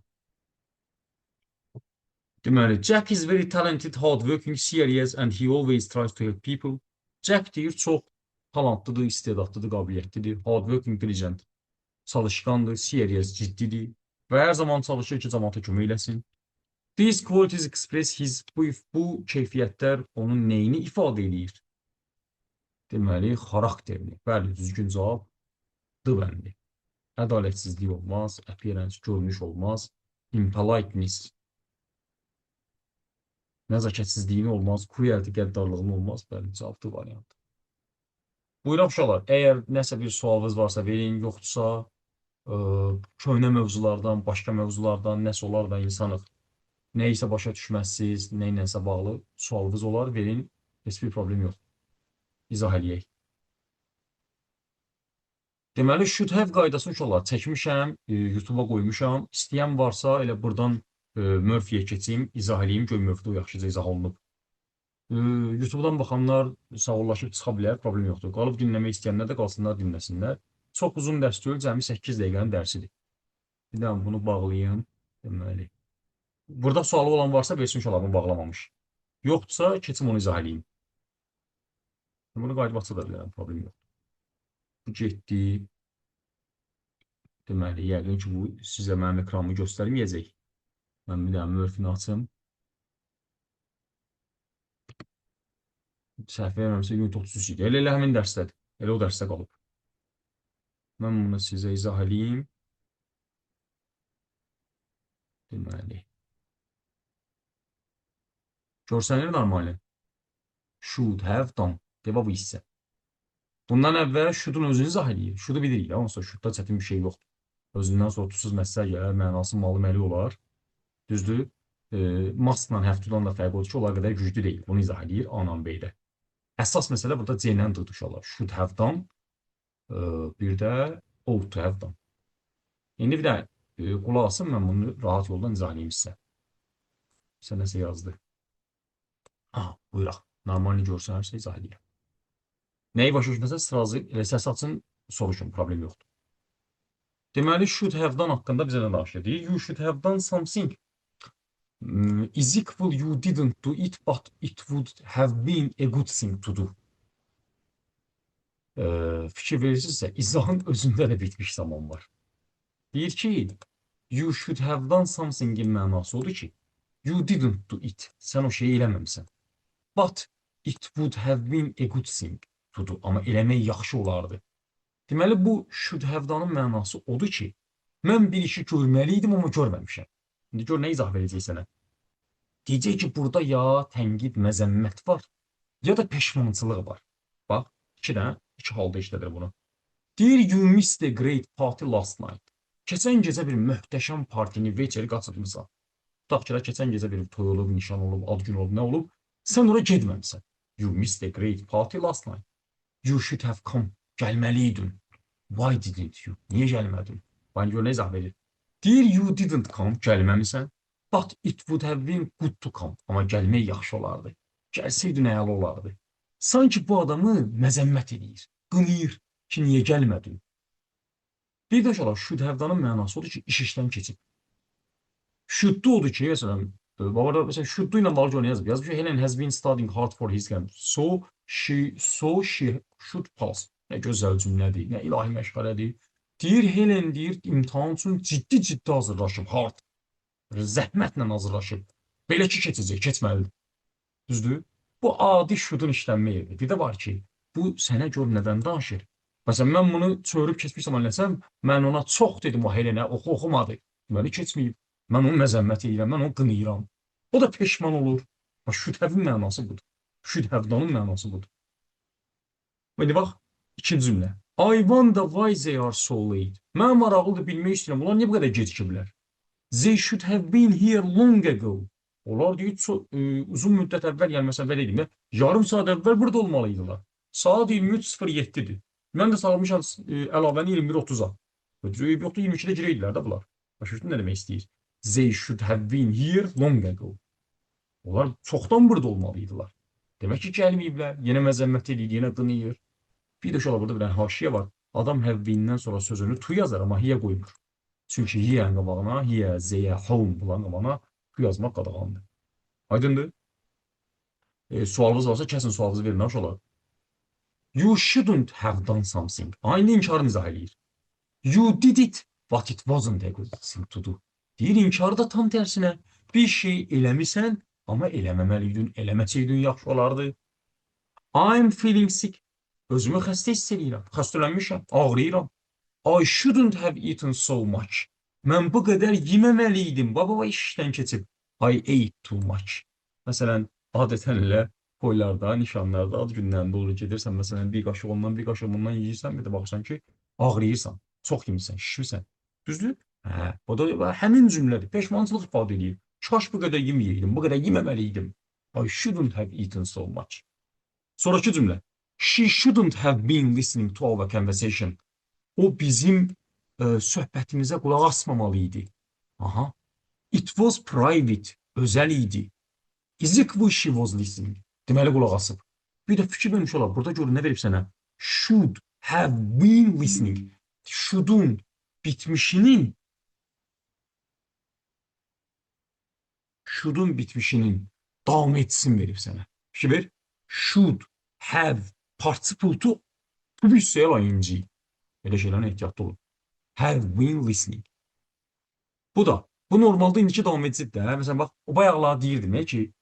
Deməli, Jack is very talented, hard-working, serious and he always tries to help people. Jack deyir, çox talantlıdır, istedadlıdır, qabiliyyətlidir, hard-working, diligent, çalışkandır, serious, ciddidir və hər zaman çalışır ki, cəmaata kömək eləsin. These qualities express his, bu keyfiyyətlər onun neyini ifadə edir? Deməli, xarakterini. Bəli, düzgün cavab D bəndi. Ədalətsizlik olmaz, appearance, görünüş olmaz, impoliteness, nəzakətsizliyin olmaz, cruelty, qəddarlığın olmaz. Bəli, cavab D variantı. Buyuraq uşaqlar, əgər nəsə bir sualınız varsa verin, yoxdursa Köhnə mövzulardan, başqa mövzulardan, nəsə olar da insanıq. Nə isə başa düşməzsiniz, nə ilənsə bağlı sualınız olar, verin, heç bir problem yox. İzah eləyək. Deməli, should have qaydasını uşaqlar çəkmişəm, YouTube-a qoymuşam. İstəyən varsa elə buradan Murphy-yə keçeyim, izah eləyim, göy Murphy-də yaxşıca izah olunub. YouTube-dan baxanlar sağollaşıb çıxa bilər, problem yoxdur. Qalıb dinləmək istəyənlər də qalsınlar, dinləsinlər. Çox uzun dərs deyil, cəmi 8 dəqiqənin dərsidir. Bir daha bunu bağlayım. Deməli. Burada sualı olan varsa versin uşaqlarımı bağlamamış. Yoxdursa keçim onu izah edeyim. Bunu qayıdıb aça da bilərəm, problem yoxdur. Bu getdi. Deməli, yəqin ki, bu sizə mənim ekranımı göstərməyəcək. Mən bir daha Murphy-ni açım. Səhv verməmsə, Unit 33 idi. Elə həmin dərsdədir. Elə o dərsdə qalıb. Mən bunu sizə izah edeyim. Deməli. Görsənir normalı. Should have done. Deva bu hissə. Bundan əvvəl should'un özünü izah edir. Should'u bilirik ya. Onsuz should'da çətin bir şey yoxdur. Özündən sonra tutsuz məsələ gələr, mənası malı-məli olar. Düzdür? Must-la have-to-dan da fərq odur ki, onlar qədər güclü deyil. Bunu izah edir A-la B-də. Əsas məsələ burada C-lə D-dir uşaqlar. Should have done. Bir də ought to have done. İndi bir də qulaq asın, mən bunu rahat yoldan izah edeyim sizə. Sizə nəsə yazdı. Buyuraq. Normalini görsənərsə izah edirəm. Nəyi başa düşməsə sırası elə səs açın, soruşun, problem yoxdur. Deməli, should have-dan haqqında bizə nə danışır? You should have done something. Is equal you didn't do it, but it would have been a good thing to do. Fikir verirsinizsə, izahın özündə də bitmiş zaman var. Deyir ki, you should have done something-in mənası odur ki, you didn't do it. Sən o şeyi eləməmsən. But it would have been a good thing to do. Amma eləmək yaxşı olardı. Deməli, bu should have-danın mənası odur ki, mən bir işi görməliydim, amma görməmişəm. İndi gör, nə izah verəcək sənə? Deyəcək ki, burada ya tənqid, məzəmmət var, ya da peşmançılıq var. Bax, iki halda işlədir bunu. Deyir, you missed a great party last night. Keçən gecə bir möhtəşəm partini, veçeri qaçırmısan. Tutaq ki, keçən gecə bir toy olub, nişan olub, ad gün olub, nə olub? Sən ora gedməmsən. You missed a great party last night. You should have come. Gəlməliydin. Why didn't you? Niyə gəlmədin? Bana görə nə izah verir? Deyir, you didn't come. Gəlməmisən. But it would have been good to come. Amma gəlmək yaxşı olardı. Gəlsəydin əyalı olardı. Sanki bu adamı məzəmmət edir. Qınıyır ki, niyə gəlmədin? Bir də uşaqlar, should have-danın mənası odur ki, iş işdən keçib. Should-du odur ki, məsələn, babada mesela should ilə bağlı nə yazıb? Yazıb ki, Helen has been studying hard for his exam. So she should pass. Nə gözəl cümlədir, nə ilahi məşğələdir. Deyir, Helen deyir, imtahan üçün ciddi hazırlaşıb, hard. Zəhmətlə hazırlaşıb. Belə ki, keçəcək, keçməlidir. Düzdür? Bu adi should'un işlənmə yeridir. Bir də var ki, bu sənə gör nədən danışır. Məsələn, mən bunu çörüb keçmişsəm, anləsəm, mən ona çox dedim o Helenə, oxumadı. Deməli, keçməyib. Mən onu məzəmmət edirəm, mən onu qınıyıram. O da peşman olur. Should have-in mənası budur. Should have-danın mənası budur. İndi bax, ikinci cümlə. I wonder why they are so late. Mən maraqlıdır, bilmək istəyirəm. Onlar niyə bu qədər gecikiblər? They should have been here long ago. Onlar deyir, uzun müddət əvvəl, yəni məsələn, belə deyim, yarım saat əvvəl burada olmalıydılar. Saat 23:07-dir. Mən də salmışam əlavəni 21:30-a. Yoxdur, 22-də girəydilər də bunlar. Başa düşdün nə demək istəyir? They should have been here long ago. Onlar çoxdan burada olmalıydılar. Demək ki, gəlməyiblər. Yenə məzəmmət edir, yenə qınıyır. Bir də şöyle burada bir haşiyə var. Adam have been-dən sonra sözünü to yazar, amma here qoymur. Çünki here-nin qabağına, here, they, home bulan qabağına to yazmaq qadağandır. Aydındır? Sualınız varsa kəsin sualınızı verin, hoş olar. You shouldn't have done something. Aynı inkarını izah edir. You did it, but it wasn't a good thing to do. Deyir, inkarı da tam tərsinə. Bir şey eləmisən, amma eləməməliydin, eləməçəydin yaxşı olardı. I'm feeling sick. Özümü xəstə hiss edirəm, xəstələnmişəm, ağrıyıram. I shouldn't have eaten so much. Mən bu qədər yeməməliydim, baba işdən keçib. I ate too much. Məsələn, adətən elə toylarda, nişanlarda, ad günlərində olur, gedirsən, məsələn, bir qaşıq ondan, bir qaşıq bundan yeyirsən, bir də baxırsan ki, ağrıyırsan, çox yemirsən, şişmirsən. Düzdür? Hə, o da həmin cümlədir. Peşmançılıq ifadə edir. Kaş bu qədər yeməyəydim, bu qədər yeməməliydim. I shouldn't have eaten so much. Sonraki cümlə. She shouldn't have been listening to our conversation. O bizim söhbətimizə qulaq asmamalı idi. Aha. It was private. Özəl idi. Is it who she was listening? Deməli qulaq asıb. Bir də fikir vermiş olar. Burada gör nə verib sənə? Should have been listening. Should'un bitmişinin davam etsin verib sənə. Fikir ver. Should have participle to bir hissəyə ing. Elə şeylərə ehtiyatlı olun. Have been listening. Bu normalda indiki davam edicid də. Məsələn, bax, o bayaqlar deyirdim ki,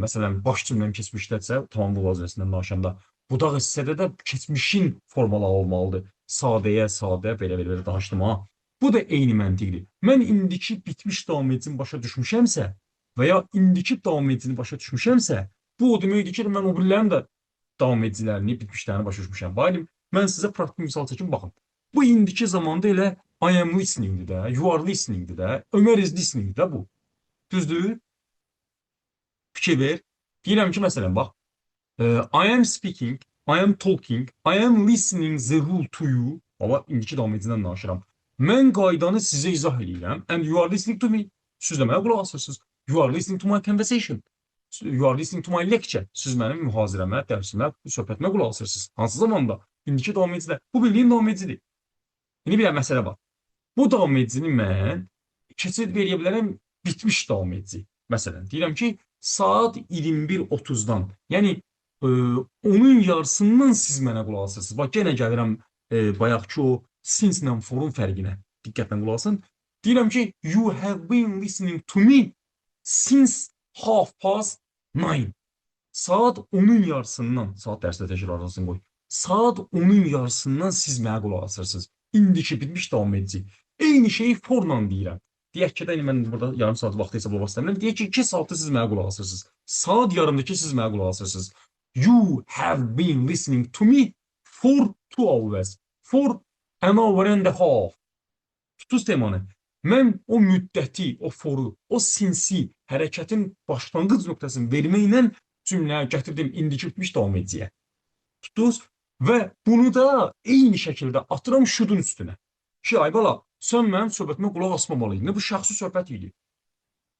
məsələn, baş cümləni keçmişdədirsə, tamamlıq vəzifəsindən danışanda, budaq hissədə də keçmişin formaları olmalıdır. Sadəyə, sadə, belə danışdım ha. Bu da eyni məntiqdir. Mən indiki bitmiş davam edicini başa düşmüşəmsə və ya indiki davam edicini başa düşmüşəmsə, bu o deməkdir ki, mən o birilərin də davam edicilərini, bitmişlərini başa düşmüşəm. Bayım, mən sizə praktik misal çəkim, baxın. Bu indiki zamanda elə I am listening'dir də, you are listening'dir də, Ömer is listening'dir də bu. Düzdür? Fikir ver. Deyirəm ki, məsələn, bax, I am speaking, I am talking, I am listening the rule to you. Ama indiki davam edicindən danışıram. Mən qaydanı sizə izah edirəm, and you are listening to me. Siz də mənə qulaq asırsınız. You are listening to my conversation. You are listening to my lecture. Siz mənim mühazirəmə, dərsimə, söhbətimə qulaq asırsınız. Hansı zamanda? İndiki davam edicidə. Bu bildiyin davam edicidir. İndi bir məsələ var. Bu davam edicini mən keçid veriyə bilərəm bitmiş davam edici. Məsələn, deyirəm ki, saat 21:30-dan, yəni onun yarısından siz mənə qulaq asırsınız. Bax, yenə gəlirəm bayaqki o since-lə for-un fərqinə. Diqqətlə qulaq asın. Deyirəm ki, you have been listening to me since 9:30. Saat 10'un yarısından, saat dərsdə təkrar arasını qoy. Saat 10'un yarısından siz mənə qulaq asırsınız. İndiki bitmiş davam edici. Eyni şeyi forla deyirəm. Deyək ki, mən burada yarım saat vaxtı hesablamaq istəmirəm. Deyək ki, 2 saatı siz mənə qulaq asırsınız. Saat yarımdakı siz mənə qulaq asırsınız. You have been listening to me for 2 hours. For an hour and a half. Tutuz temanı. Mən o müddəti, o foru, o sinsi hərəkətin başlanğıc nöqtəsini verməklə cümləyə gətirdim indiki bitmiş davam ediciyə. Tutuz və bunu da eyni şəkildə atıram should'un üstünə. Ki, ay bala, sən mənim söhbətimə qulaq asmamalıydın. Bu şəxsi söhbət idi.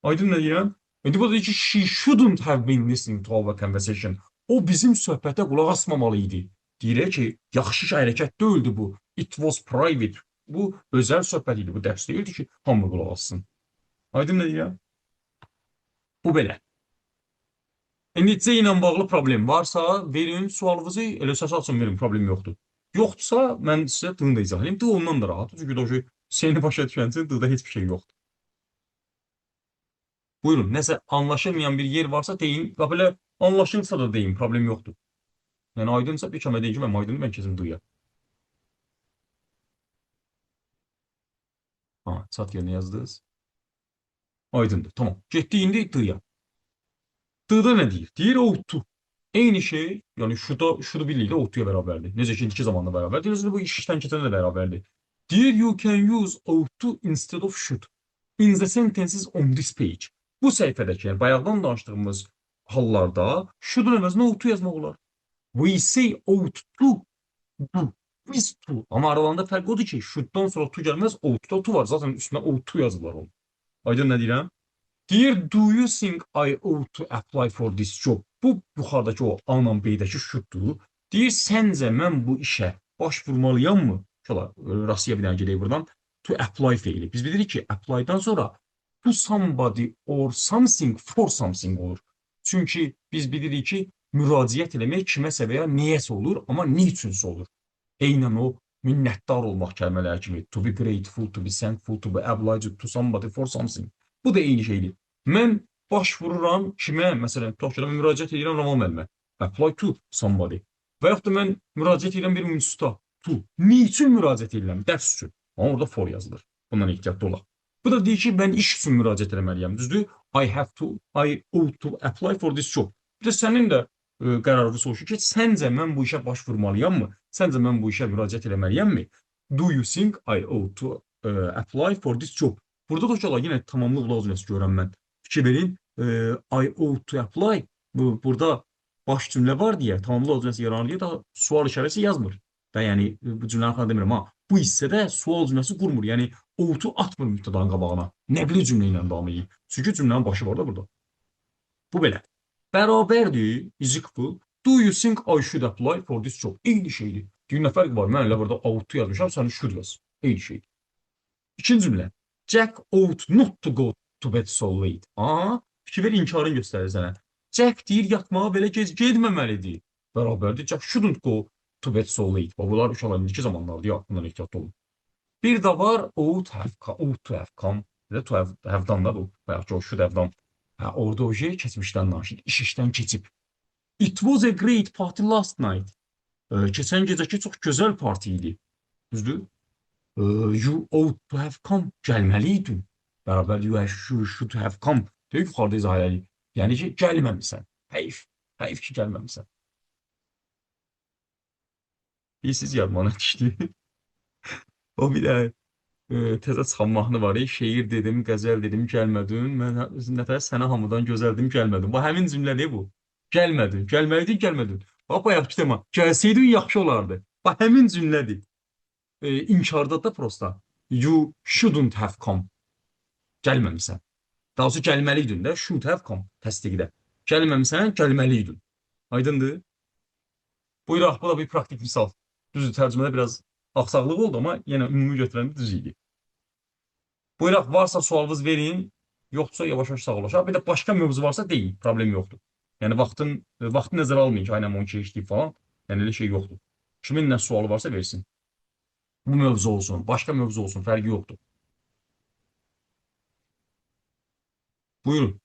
Aydın nə deyirəm? İndi bu da deyir ki, she shouldn't have been listening to our conversation. O bizim söhbətə qulaq asmamalı idi. Deyir ki, yaxşı hərəkət deyildi bu. It was private. Bu özəl söhbət idi. Bu dərs deyildi ki, hamı qulaq assın. Aydın nə deyirəm? Bu belə. İndi C ilə bağlı problem varsa, verin sualınızı, elə səs açın verin, problem yoxdur. Yoxdursa, mən sizə D-ni də izah edeyim. D ondan da rahat. Çünki o seni başa düşən üçün D-da heç bir şey yoxdur. Buyurun, nəsə anlaşılmayan bir yer varsa deyin. Və belə anlaşılsa da deyin, problem yoxdur. Yəni aydınsa bir kəmə deyin ki, mən aydını mən kesin D-ya. Ha, çat yerinə yazdınız. Aydındır, tamam. Getdi indi D-ya. D-da nə deyir? Deyir ought-to. Eyni şey, yəni şudu birlikdə ought-to-ya bərabərdir. Necə ki, indiki zamanda bərabərdir. Bu iş işdən keçəndə də bərabərdir. Deyir you can use ought-to instead of should in the sentences on this page. Bu səhifədəki, yəni bayaqdan danışdığımız hallarda should'un əvəzinə ought-to yazmaq olar. We say ought-to do. Is to. Amma aralarında fərq odur ki, should'dan sonra to gəlməz, ought-to to var. Zaten üstünə ought-to yazılar olur. Aydın nə deyirəm? Deyir, do you think I ought to apply for this job? Bu, yuxarıdakı o A-la B-dəki should-dur. Deyir, səncə mən bu işə başvurmalıyam mı? Rasiya bir dənə gedək buradan. To apply feili. Biz bilirik ki, apply-dan sonra to somebody or something for something olur. Çünki biz bilirik ki, müraciət eləmək kiməsə və ya niyəsə olur, amma niçünsə olur. Eynən o minnətdar olmaq kəlmələri kimi. To be grateful, to be thankful, to be obliged to somebody for something. Bu da eyni şeydir. Mən başvururam kimə? Məsələn, tutaq ki, mən müraciət edirəm Ramal müəllimə. Apply to somebody. Və yaxud da mən müraciət edirəm bir instituta. To. Niçin müraciət edirəm? Dərs üçün. Amma orada for yazılır. Bundan ehtiyatlı olaq. Bu da deyir ki, mən iş üçün müraciət etməliyəm. Düzdür? I ought to apply for this job. Bir də sənin də qərarı soruşur ki, səncə mən bu işə başvurmalıyam mı? Səncə mən bu işə müraciət etməliyəm mi? Do you think I ought to apply for this job. Burada da uşaqlar yenə tamamlıq lazımlısı görürəm mən. Fikir verin, I ought to apply. Burada baş cümlə var deyə tamamlıq lazımlısı yaranır deyə da sual işarəsi yazmır. Və yəni bu cümləni xatırlamıram demirəm, amma bu hissədə sual cümləsi qurmur. Yəni ought-u atmır mübtədanın qabağına. Nəqli cümlə ilə davam edir. Çünki cümlənin başı var da burada. Bu belə. Bərabərdir, is equal. Do you think I should apply for this job? Eyni şeydir. Deyir, nə fərq var? Mən elə burada ought yazmışam, sən should yaz. Eyni şeydir. İkinci cümlə. Jack ought not to go to bed so late. Aha, fikir ver, inkarını göstərir sənə. Jack deyir, yatmağa belə gec getməməlidir. Bərabərdir, Jack shouldn't go to bed so late. Bunlar uşaqlar indiki zamanlardır, ya, bundan ehtiyatlı olun. Bir də var, ought to have come. To have done da bu. Bayaq ki, o should have done. Orada o şey keçmişdən danışır, iş işdən keçib. It was a great party last night. Keçən gecəki çox gözəl parti idi. Düzdür? You ought to have come. Gəlməliydin. Bərabər you should have come. Deyək, yuxarıda izah edəyik. Yəni ki, gəlməmisən. Heyf. Heyf ki, gəlməmisən. Siz yazmana düşdü. O bir də təzə çıxan mahnı var. Şeir dedim, qəzəl dedim, gəlmədin. Mən nəfəs sənə hamıdan gözəldim, gəlmədin. Bu həmin cümlədir bu. Gəlmədin, gəlməliydin, gəlmədin. Bax, bayaq ki, tema. Gəlsəydin yaxşı olardı. Bax, həmin cümlədir. İnkarda da prosta. You shouldn't have come. Gəlməmisən. Daha sonra gəlməliydin də. Should have come. Təsdiqdə. Gəlməmisən, gəlməliydin. Aydındır? Buyuraq, bu da bir praktik misal. Düzdür, tərcümədə biraz axsaqlıq oldu, amma yenə ümumi götürəndə düz idi. Buyuraq, varsa sualınız verin, yoxdursa yavaş-yavaş sağollaşaq. Bir də başqa mövzu varsa deyin, problem yoxdur. Yəni vaxtı nəzərə almayın ki, aynən 12 işləyib falan. Yəni elə şey yoxdur. Kimin nə sualı varsa versin. Bu mövzu olsun, başqa mövzu olsun, fərqi yoxdur. Buyurun.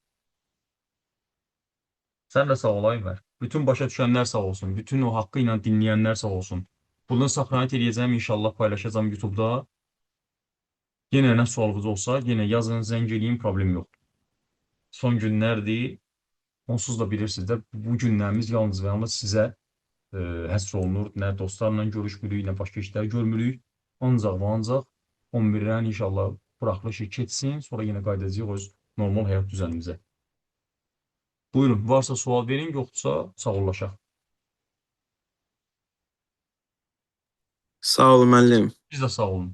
Sən də sağ ol, Ayfer. Bütün başa düşənlər sağ olsun. Bütün o haqqı ilə dinləyənlər sağ olsun. Bunu saxlanət edəcəm, inşallah paylaşacağım YouTube'da. Yenə nə sualınız olsa, yenə yazın, zəng eləyin, problem yoxdur. Son günlərdir. Onsuz da bilirsiniz də, bu günlərimiz yalnız və yalnız sizə həsr olunur. Nə dostlarla görüşmürük, nə başqa işlər görmürük. Ancaq və ancaq 11-dən inşallah buraxılışı keçsin, sonra yenə qayıdacağıq öz normal həyat düzənimizə. Buyurun, varsa sual verin, yoxdursa sağollaşaq. Sağ olun müəllim. Siz də sağ olun.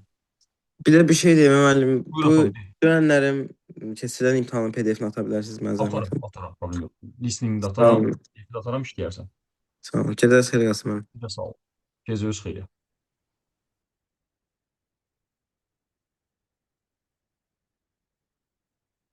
Bir də bir şey deyim müəllim. Buyurun, Bu efendim. görənlərim keçirilən imtahanın PDF-ini ata bilərsiniz mənə zəhmət. Atarım, problem yox. Listening-də Sağ atarım, olun. atarım işləyərsən. Sağ olun. Gecəniz xeyir olsun müəllim. Bir də sağ ol. Gecəniz xeyir.